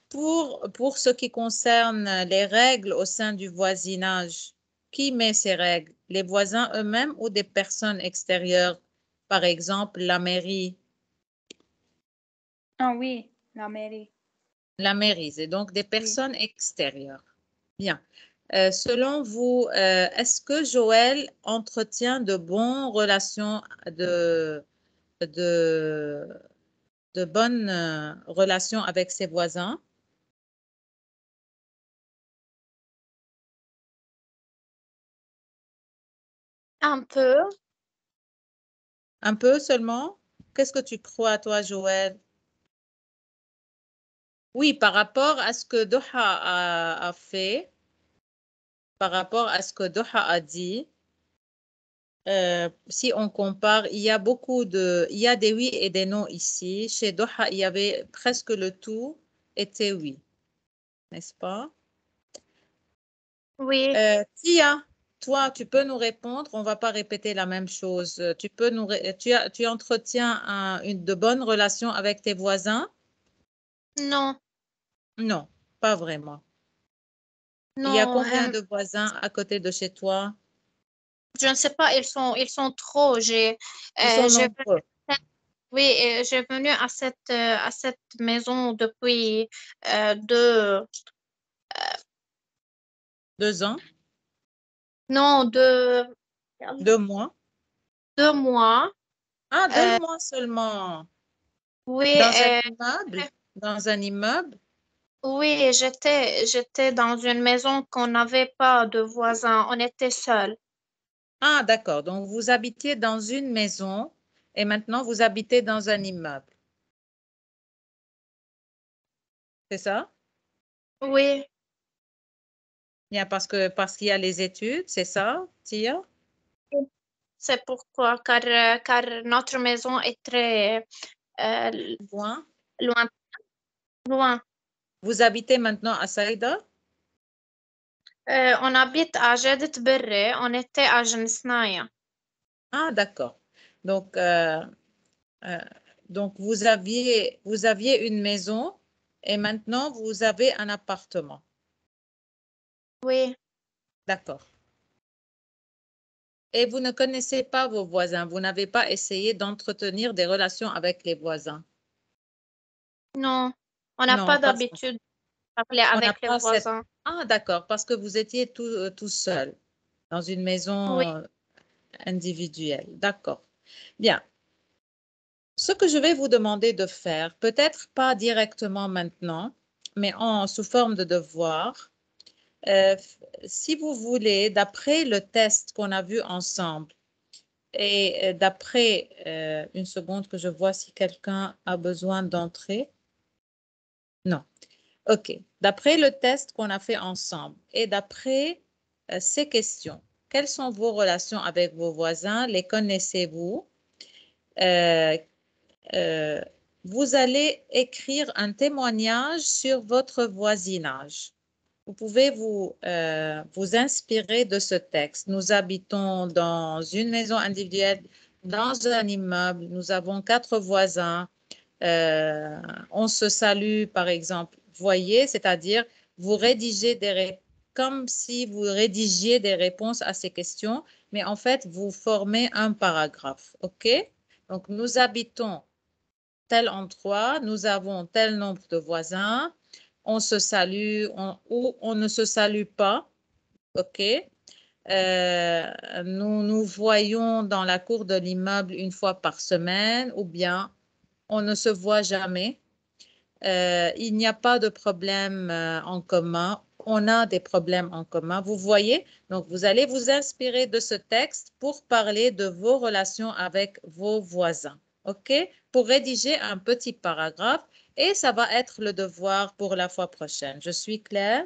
Pour ce qui concerne les règles au sein du voisinage, qui met ces règles? Les voisins eux-mêmes ou des personnes extérieures? Par exemple, la mairie. Ah oui, la mairie. La mairie, c'est donc des personnes extérieures. Bien. Selon vous, est-ce que Joël entretient de bonnes relations, de bonnes relations avec ses voisins? Un peu. Un peu seulement? Qu'est-ce que tu crois, toi, Joël? Oui, par rapport à ce que Doha a fait, par rapport à ce que Doha a dit, si on compare, il y a des oui et des non ici. Chez Doha, il y avait presque le tout était oui, n'est-ce pas? Oui. Tia, toi, tu peux nous répondre. On ne va pas répéter la même chose. Tu entretiens de bonnes relations avec tes voisins? Non. Non, pas vraiment. Il y a Non. combien de voisins à côté de chez toi? Je ne sais pas, ils sont trop. Ils sont J'ai nombreux. Oui, j'ai venu à cette maison depuis deux, 2 ans? non, 2 mois? 2 mois. Ah, Euh, 2 mois seulement. oui, Dans un immeuble? Dans un immeuble? oui, j'étais dans une maison qu'on n'avait pas de voisins, on était seuls. Ah, d'accord. Donc, vous habitiez dans une maison et maintenant vous habitez dans un immeuble. C'est ça? Oui, Bien, parce qu'il y a les études, c'est ça, Tia? c'est pourquoi, car notre maison est très Loin. loin, loin. Vous habitez maintenant à Saïda? On habite à Jedet Berre, on était à Jensnaya. Ah, d'accord. Donc, euh, donc vous aviez une maison et maintenant vous avez un appartement. Oui, D'accord. Et vous ne connaissez pas vos voisins. Vous n'avez pas essayé d'entretenir des relations avec les voisins. non, on n'a Non, pas parce d'habitude de parler qu'on n'a avec les pas cette... voisins. Ah, d'accord, parce que vous étiez tout seul dans une Oui, maison individuelle. D'accord. Bien. Ce que je vais vous demander de faire, peut-être pas directement maintenant, mais sous forme de devoir, si vous voulez, d'après le test qu'on a vu ensemble et d'après, une seconde que je vois si quelqu'un a besoin d'entrer. Non. OK. D'après le test qu'on a fait ensemble et d'après ces questions, quelles sont vos relations avec vos voisins? Les connaissez-vous? Euh, euh, vous allez écrire un témoignage sur votre voisinage. Vous pouvez vous inspirer de ce texte. Nous habitons dans une maison individuelle, dans un immeuble. Nous avons 4 voisins. Euh, on se salue, par exemple. Voyez, c'est-à-dire vous rédigez comme si vous rédigiez des réponses à ces questions, mais en fait, vous formez un paragraphe. OK? Donc, nous habitons tel endroit, nous avons tel nombre de voisins, on se salue ou on ne se salue pas. OK? Nous nous voyons dans la cour de l'immeuble une fois par semaine ou bien on ne se voit jamais. Il n'y a pas de problème en commun. On a des problèmes en commun. Vous voyez? Donc, vous allez vous inspirer de ce texte pour parler de vos relations avec vos voisins. OK? Pour rédiger un petit paragraphe et ça va être le devoir pour la fois prochaine. Je suis claire?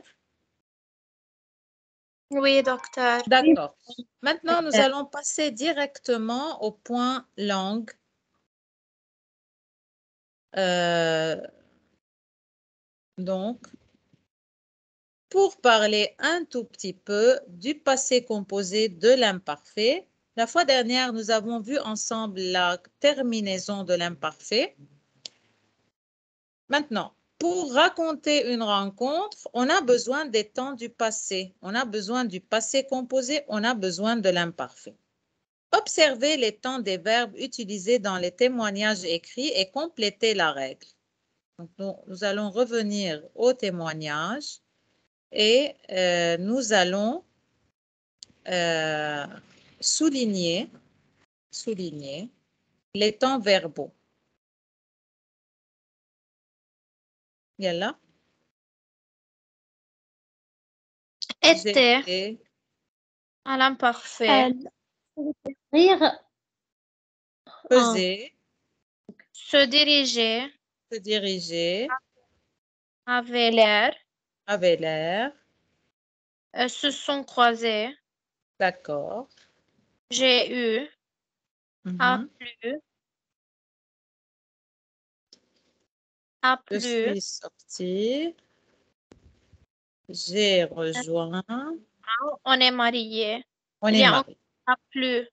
Oui, docteur. D'accord. Maintenant, nous allons passer directement au point langue. Donc, pour parler un tout petit peu du passé composé de l'imparfait, la fois dernière, nous avons vu ensemble la terminaison de l'imparfait. Maintenant, pour raconter une rencontre, on a besoin des temps du passé. On a besoin du passé composé, on a besoin de l'imparfait. Observez les temps des verbes utilisés dans les témoignages écrits et complétez la règle. Donc, nous allons revenir au témoignage et nous allons souligner les temps verbaux. Yalla. Était à l'imparfait. Rire. Peser, Se diriger, se diriger, avait l'air, avait l'air, se sont croisés, d'accord. j'ai eu, a Mhm. plu, a Je plu, suis sortie, j'ai rejoint, on est mariés. on Il est y a mariés. a plu,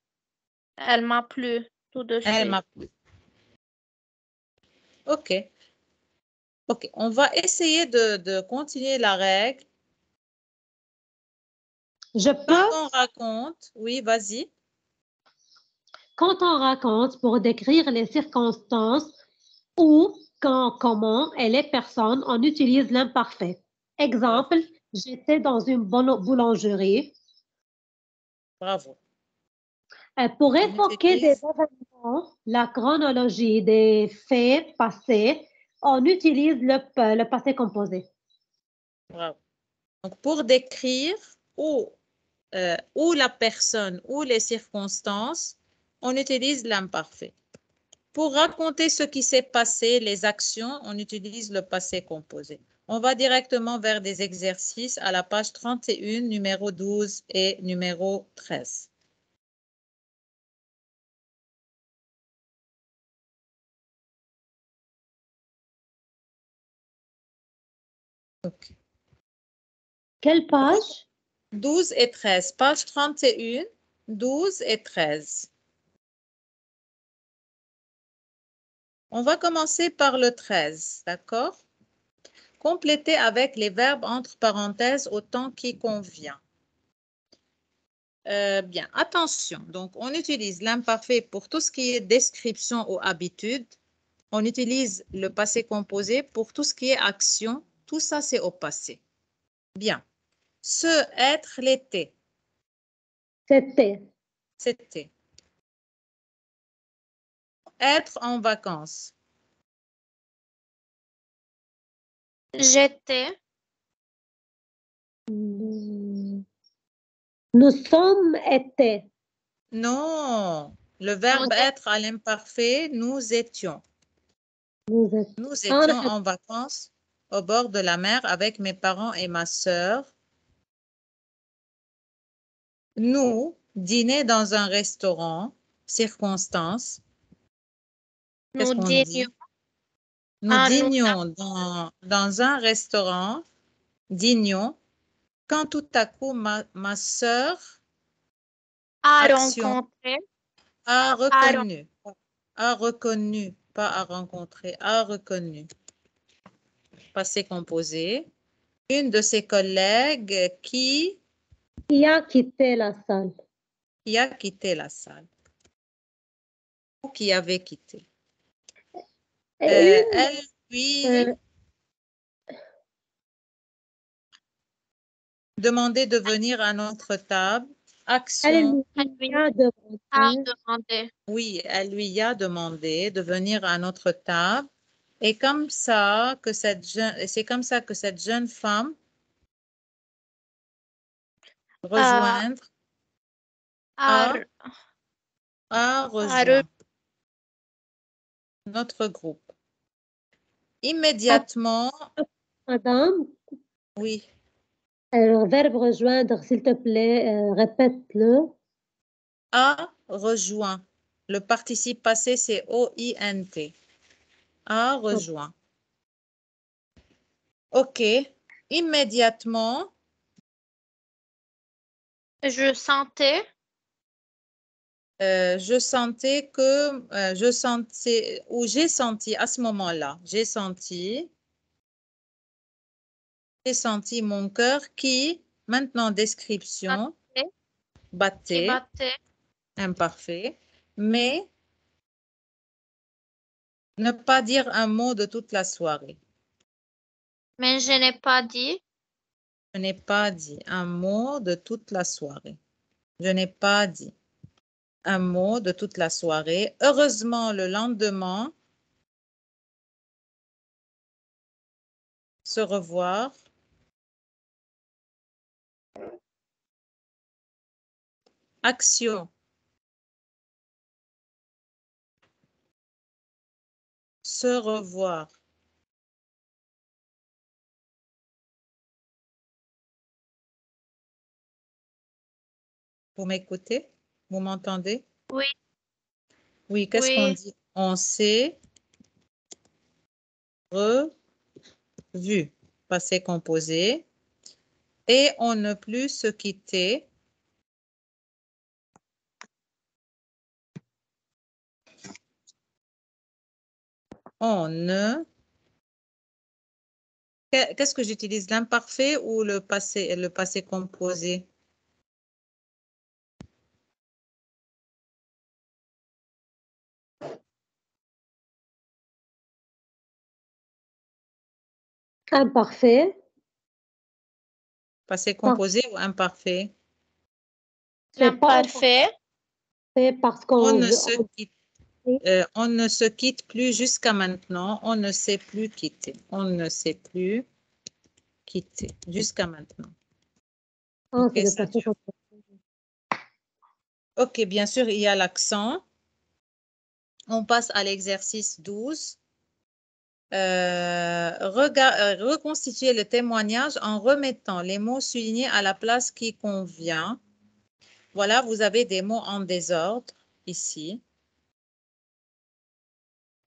elle m'a plu tout de Elle suite. m'a plu. OK. OK, on va essayer de continuer la règle. Je Quand peux, on raconte, oui, vas-y. quand on raconte pour décrire les circonstances ou quand, comment et les personnes, on utilise l'imparfait. Exemple, j'étais dans une boulangerie. Bravo. Pour On évoquer des utilise, événements, la chronologie des faits passés, on utilise le passé composé. bravo. Donc, pour décrire ou la personne ou les circonstances, on utilise l'imparfait. Pour raconter ce qui s'est passé, les actions, on utilise le passé composé. On va directement vers des exercices à la page 31, numéro 12 et numéro 13. Okay. Quelle page? 12 et 13, page 31, 12 et 13. On va commencer par le 13, d'accord? Complétez avec les verbes entre parenthèses au temps qui convient. Bien, attention. Donc, on utilise l'imparfait pour tout ce qui est description ou habitude. On utilise le passé composé pour tout ce qui est action. Tout ça, c'est au passé. Bien. Se, être, l'été. C'était. C'était. Être en vacances. J'étais, Nous sommes été. Non. Le verbe être à l'imparfait, nous étions. Nous étions. Nous étions en vacances au bord de la mer avec mes parents et ma sœur. Nous dîner dans un restaurant, circonstance. Qu'est-ce nous qu'on dînions, dit? Nous dînions dans un restaurant, dînions, quand tout à coup ma sœur à action, rencontrer, a reconnu, pas à rencontrer, a reconnu. Passé composé. Une de ses collègues qui a quitté la salle. Qui a quitté la salle ou qui avait quitté. Elle lui demandait de venir à notre table Action. Elle lui a À demandé. demander. Oui, elle lui a demandé de venir à notre table. Et comme ça que c'est comme ça que cette jeune femme rejoindre À, a à rejoint notre groupe. Immédiatement, Madame, oui, le verbe rejoindre, s'il te plaît, répète-le. a rejoint. Le participe passé, c'est O-I-N-T. A rejoint. OK. Immédiatement, je sentais je sentais que, je sentais, ou j'ai senti à ce moment-là, j'ai senti mon cœur qui, maintenant description, qui battait, battait, imparfait, mais ne pas dire un mot de toute la soirée. mais je n'ai pas dit. Je n'ai pas dit un mot de toute la soirée. Je n'ai pas dit un mot de toute la soirée. Heureusement, le lendemain, se revoir. Action. Se revoir. Vous m'écoutez? Vous m'entendez? Oui, Oui, qu'est-ce qu'on oui. dit? On s'est revu. Passé composé. Et on ne plus se quitter. On ne. Qu'est-ce que j'utilise? L'imparfait ou le passé composé? Imparfait. Passé composé ou imparfait? C'est pas L'imparfait. imparfait parce On qu'on ne veut. se quitte. On ne se quitte plus jusqu'à maintenant. On ne s'est plus quitté. On ne s'est plus quitté jusqu'à maintenant. Ah, Ok, c'est le ça passé dure. composé. Ok, bien sûr, il y a l'accent. On passe à l'exercice 12. Reconstituer le témoignage en remettant les mots soulignés à la place qui convient. Voilà, vous avez des mots en désordre ici.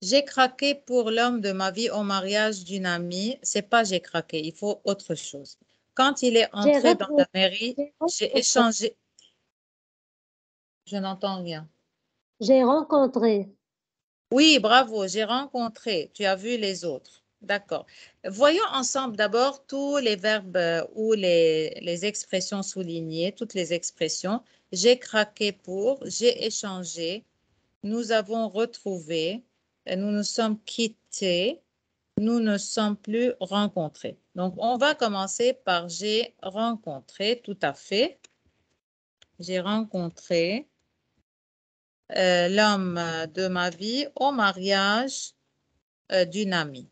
J'ai craqué pour l'homme de ma vie au mariage d'une amie. C'est pas j'ai craqué, il faut autre chose. Quand il est J'ai entré dans la rencontré. mairie, j'ai échangé. Je n'entends rien. J'ai rencontré. Oui, bravo, j'ai rencontré. Tu as vu les autres. D'accord. Voyons ensemble d'abord tous les verbes ou les expressions soulignées, toutes les expressions. J'ai craqué pour, j'ai échangé, nous avons retrouvé, nous nous sommes quittés, nous ne sommes plus rencontrés. Donc, on va commencer par j'ai rencontré, tout à fait. J'ai rencontré l'homme de ma vie au mariage d'une amie.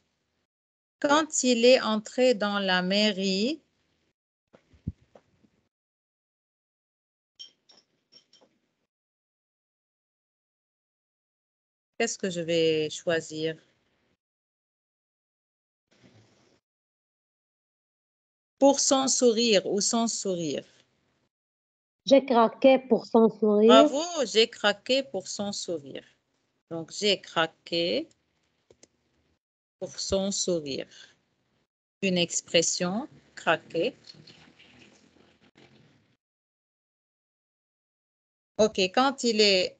Quand il est entré dans la mairie, qu'est-ce que je vais choisir? Pour son sourire ou son sourire. J'ai craqué pour son sourire. Bravo, j'ai craqué pour son sourire. Donc, j'ai craqué pour son sourire. Une expression, craquer. OK, quand il est...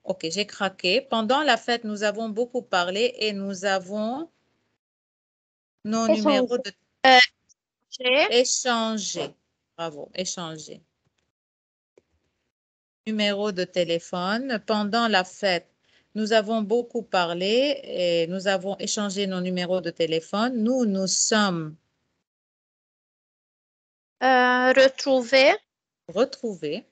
OK, j'ai craqué. Pendant la fête, nous avons beaucoup parlé et nous avons nos numéros de J'ai échanger. Bravo, échanger. Numéro de téléphone. Pendant la fête, nous avons beaucoup parlé et nous avons échangé nos numéros de téléphone. Nous nous sommes retrouvé. retrouvés.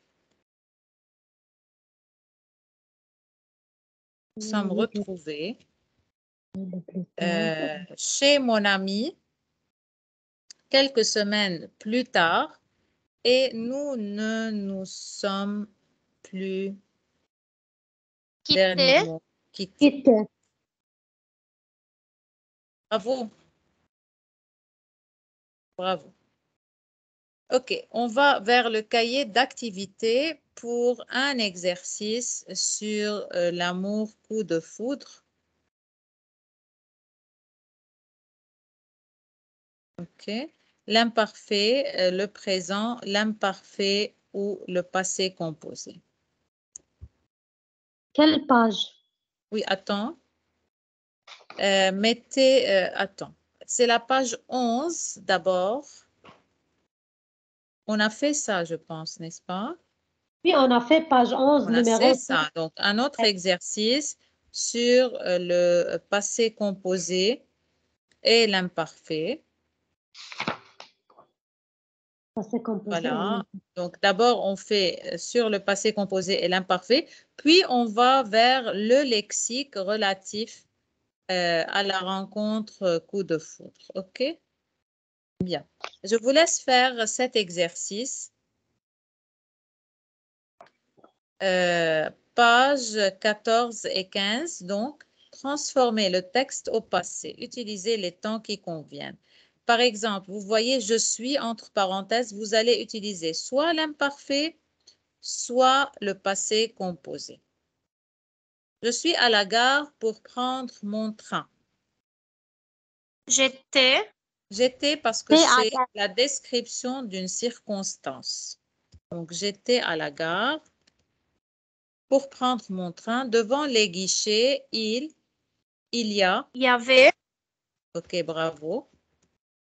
Nous sommes retrouvés chez mon ami quelques semaines plus tard et nous ne nous sommes plus Quitté. quittés. Quitté. Bravo. Bravo. OK, on va vers le cahier d'activité pour un exercice sur l'amour coup de foudre. OK. L'imparfait, le présent, l'imparfait ou le passé composé. Quelle page? Oui, attends. Mettez, attends. C'est la page 11 d'abord. On a fait ça, je pense, n'est-ce pas? Oui, on a fait page 11, On a numéro fait ça. Donc, un autre exercice sur le passé composé et l'imparfait. passé composé. Voilà. Donc, d'abord, on fait sur le passé composé et l'imparfait, puis on va vers le lexique relatif à la rencontre coup de foudre. OK? Bien. Je vous laisse faire cet exercice. Pages 14 et 15. Donc, transformer le texte au passé. Utilisez les temps qui conviennent. Par exemple, vous voyez, je suis, entre parenthèses, vous allez utiliser soit l'imparfait, soit le passé composé. Je suis à la gare pour prendre mon train. J'étais. J'étais parce que c'est la description d'une circonstance. Donc, j'étais à la gare pour prendre mon train. Devant les guichets, il y a. Il y avait. OK, bravo.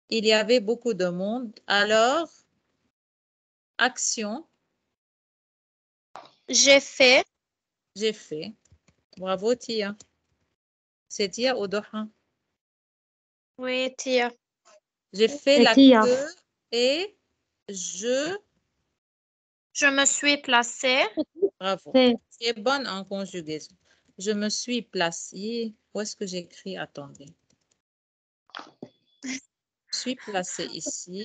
Il y avait beaucoup de monde. Alors, action, J'ai fait. j'ai fait. Bravo, Tia. C'est Tia ou Doha? Oui, Tia. J'ai fait C'est la Tia. queue et je. Je me suis placée. Bravo. C'est Tu es bonne en conjugaison. Je me suis placée. Où est-ce que j'écris? Attendez. Je suis placée ici.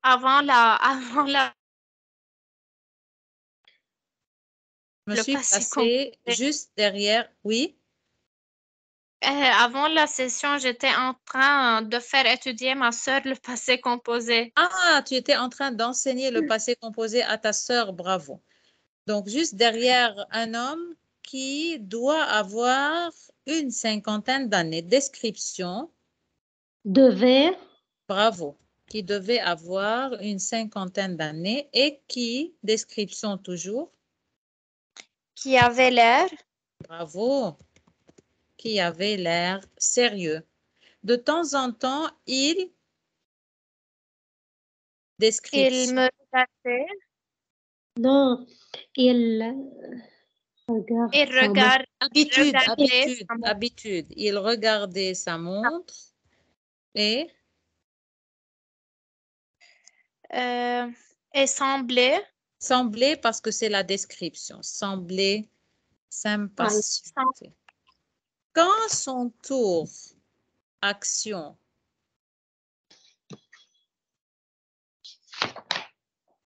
Avant la. Je me Le suis passé placée composé. juste derrière. Oui. Avant la session, j'étais en train de faire étudier ma sœur le passé composé. Ah, tu étais en train d'enseigner le passé composé à ta sœur. Bravo. Donc, juste derrière un homme qui doit avoir une cinquantaine d'années. Description. devait. Bravo. Qui devait avoir une cinquantaine d'années et qui, description toujours. Qui avait l'air. Bravo. Qui avait l'air sérieux. De temps en temps, il. Il Description. me regardait. Non, il regarde Il sa montre. regardait sa montre. Habitude. Il regardait sa montre et Et semblait. semblait parce que c'est la description. Semblait s'impatienter. Quand son tour, action,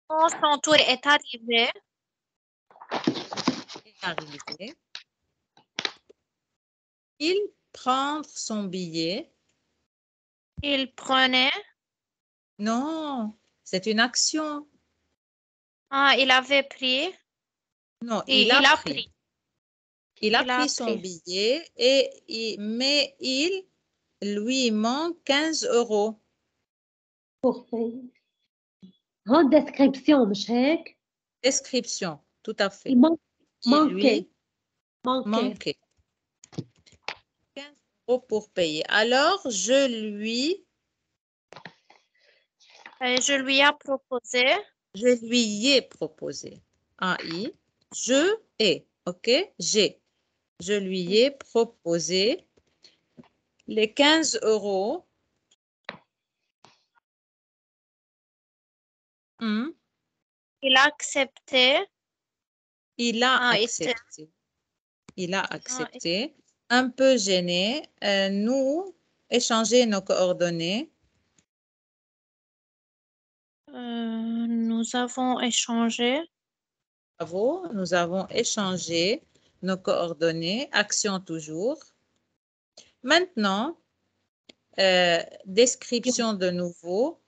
Quand son tour est arrivé, est arrivé, il prend son billet. il prenait. Non, c'est une action. Ah, il avait pris. Non, Et il a il a pris. pris. Il a Il a pris son pris. billet mais il lui manque 15 euros. pour payer. Grande description, مش هيك؟ Description, tout à fait. Il Qui manquait. lui Manquait. manquait 15 euros pour payer. Alors, je lui ai proposé. Je lui ai proposé. AI, je ai, ok? J'ai. Je lui ai proposé les 15 euros. Il a accepté. Il a Ah, accepté. Il a accepté. Un peu gêné. Nous, échanger nos coordonnées. Nous avons échangé. Bravo, nous avons échangé nos coordonnées. Action toujours. Maintenant, description de nouveau.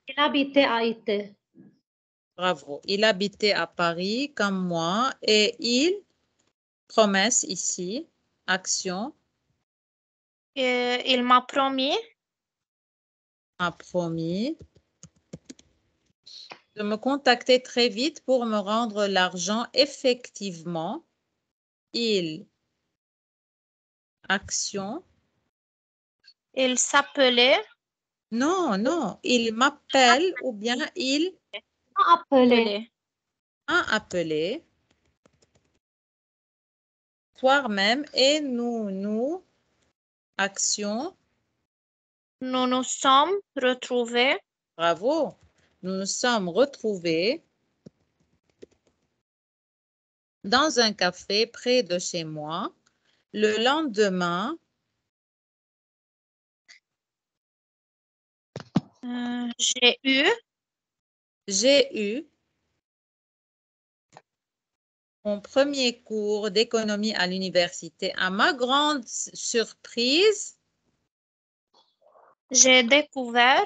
Il habitait à Ité. Bravo. Il habitait à Paris comme moi et promesse ici, action, Il m'a promis a promis de me contacter très vite pour me rendre l'argent effectivement. Action. il s'appelait Non, non, il m'appelle ou bien il Appelé. a appelé. Soir même et nous, action. Nous nous sommes retrouvés Bravo. Nous nous sommes retrouvés dans un café près de chez moi. Le lendemain, j'ai j'ai eu mon premier cours d'économie à l'université. À ma grande surprise, j'ai découvert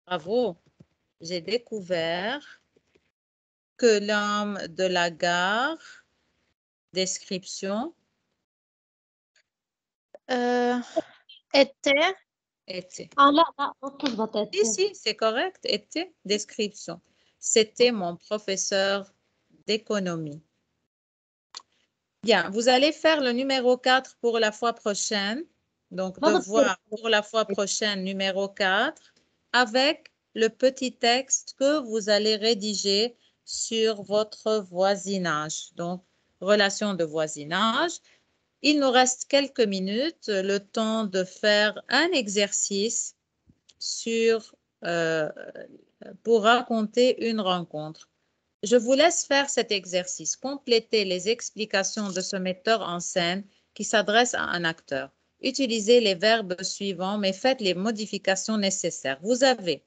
bravo, j'ai découvert que l'homme de la gare, description, était était. لا لا تزبط Si, c'est correct, était, description. C'était mon professeur d'économie. Bien, vous allez faire le numéro 4 pour la fois prochaine. Donc, devoir pour la fois prochaine, numéro 4, avec le petit texte que vous allez rédiger sur votre voisinage. Donc, relation de voisinage. Il nous reste quelques minutes, le temps de faire un exercice pour raconter une rencontre. Je vous laisse faire cet exercice. Complétez les explications de ce metteur en scène qui s'adresse à un acteur. Utilisez les verbes suivants, mais faites les modifications nécessaires. Vous avez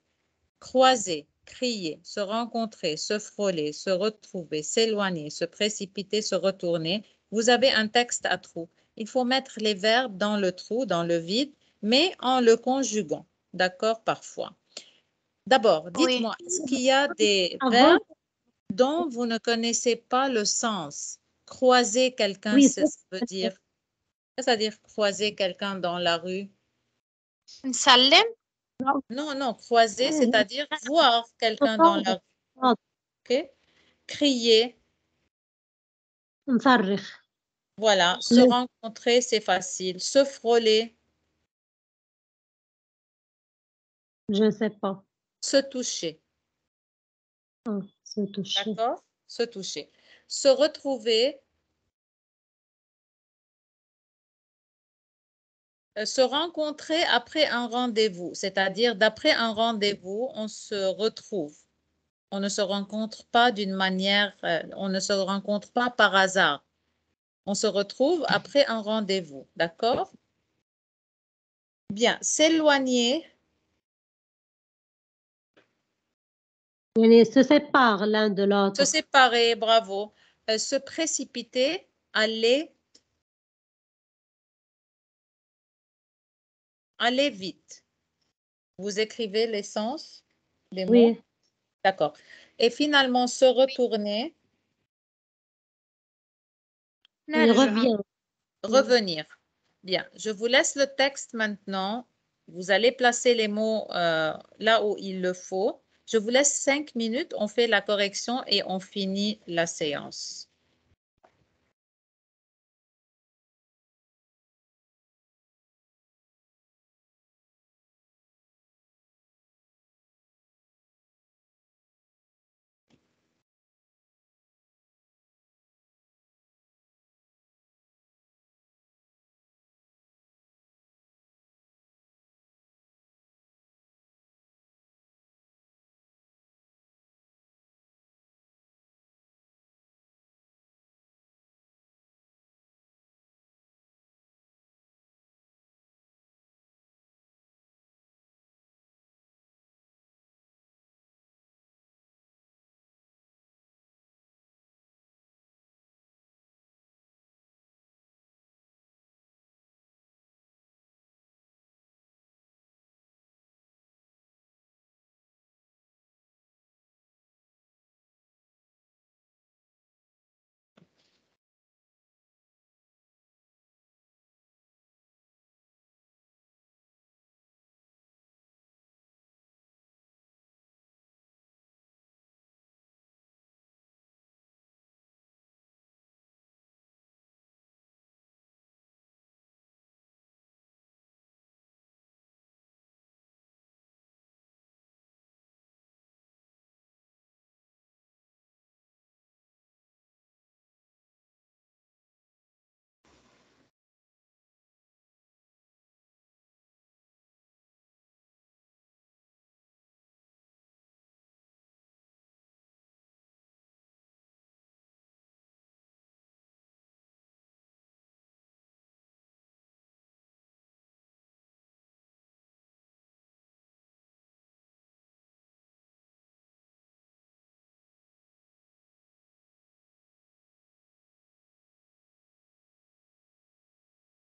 croiser, crier, se rencontrer, se frôler, se retrouver, s'éloigner, se précipiter, se retourner. Vous avez un texte à trous. Il faut mettre les verbes dans le trou, dans le vide, mais en le conjuguant. D'accord, parfois. D'abord, oui. dites-moi, est-ce qu'il y a des Avant, verbes dont vous ne connaissez pas le sens? Croiser quelqu'un, oui, ça veut dire, c'est-à-dire croiser quelqu'un dans la rue. نسلم Non, non, croiser, c'est-à-dire voir quelqu'un dans la rue. Ok? Crier, نصرخ. voilà. Se rencontrer, c'est facile. Se frôler, Je ne sais pas. se toucher. Se toucher. D'accord? Se toucher. Se retrouver, se rencontrer après un rendez-vous, c'est-à-dire d'après un rendez-vous, on se retrouve. On ne se rencontre pas d'une manière, on ne se rencontre pas par hasard. On se retrouve après un rendez-vous. D'accord? Bien. S'éloigner, يعني se séparent l'un de se l'autre. séparer, bravo. Se précipiter, aller vite. Vous écrivez les sens des mots? Oui, D'accord. Et finalement, se retourner, il نرجع revient. revenir. Bien, je vous laisse le texte maintenant. Vous allez placer les mots là où il le faut. Je vous laisse 5 minutes. On fait la correction et on finit la séance.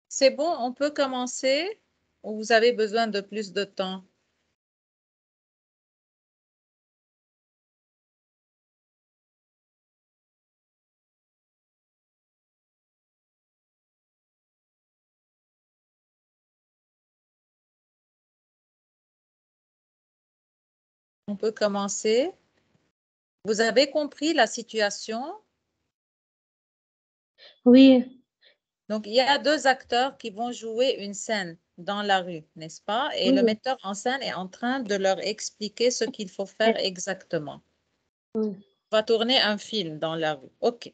C'est bon, on peut commencer ou vous avez besoin de plus de temps? On peut commencer. Vous avez compris la situation? Oui, Donc, il y a deux acteurs qui vont jouer une scène dans la rue, n'est-ce pas? Et le oui, metteur en scène est en train de leur expliquer ce qu'il faut faire exactement. oui. On va tourner un film dans la rue. OK.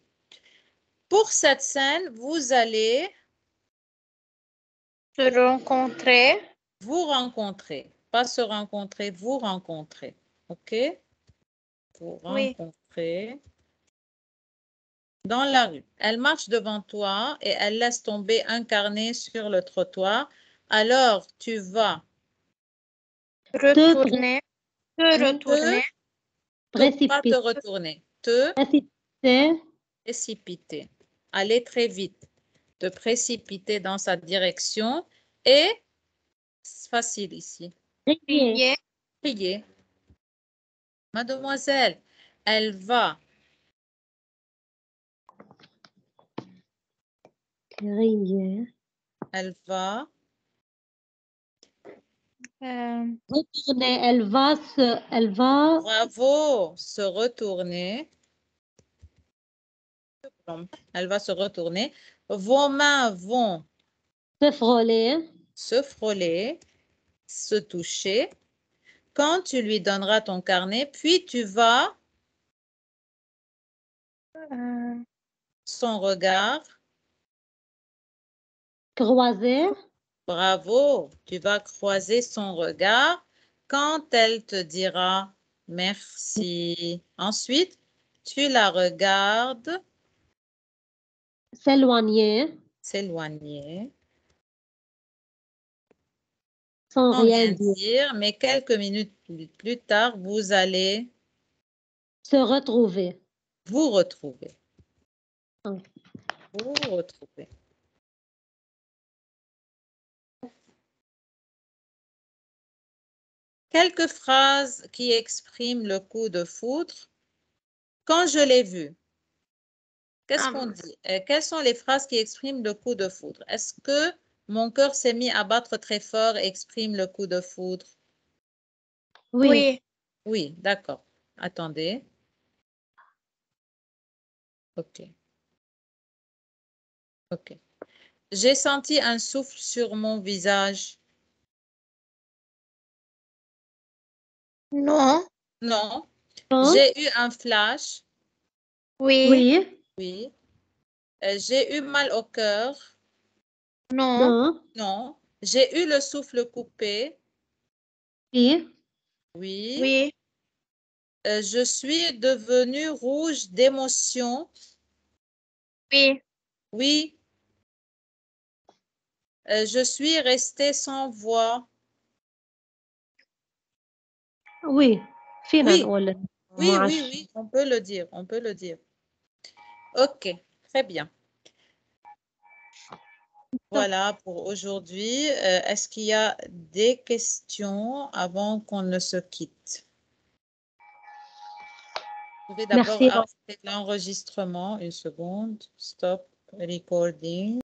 Pour cette scène, vous allez Se rencontrer. vous rencontrer. Pas se rencontrer, vous rencontrer. OK? Vous Oui. rencontrer dans la rue. Elle marche devant toi et elle laisse tomber un carnet sur le trottoir. Alors, tu vas Retourner. Se te, retourner. pas te précipiter, retourner, te précipiter, précipiter, aller très vite, te précipiter dans sa direction et, c'est facile ici, crier, Crier. crier. Mademoiselle, elle va crier, elle va retourner, elle va bravo, se retourner. Elle va se retourner. Vos mains vont se frôler, se frôler, se toucher. Quand tu lui donneras ton carnet, puis tu vas son regard. croiser, Bravo, tu vas croiser son regard quand elle te dira merci. Ensuite, tu la regardes s'éloigner, s'éloigner sans sans rien rien dire, dire, mais quelques minutes plus tard, vous allez se retrouver. vous retrouver. Ok. Vous retrouver. Quelques phrases qui expriment le coup de foudre. Quand je l'ai vu, qu'est-ce qu'on dit? Quelles sont les phrases qui expriment le coup de foudre? Est-ce que mon cœur s'est mis à battre très fort et exprime le coup de foudre? Oui, Oui. Oui, d'accord. Attendez. OK. OK. J'ai senti un souffle sur mon visage. Non. Non. non, J'ai eu un flash. Oui. oui, Oui. J'ai eu mal au cœur. Non. non, Non. J'ai eu le souffle coupé. oui, Oui. Oui. Je suis devenue rouge d'émotion. Oui. Oui. Je suis restée sans voix. oui. فينا Oui. نقول Oui, معش. oui, oui. On peut le dire. On peut le dire. OK. Très bien. Voilà pour aujourd'hui. Est-ce qu'il y a des questions avant qu'on ne se quitte? Vous pouvez d'abord Merci. arrêter l'enregistrement. Une seconde. Stop recording.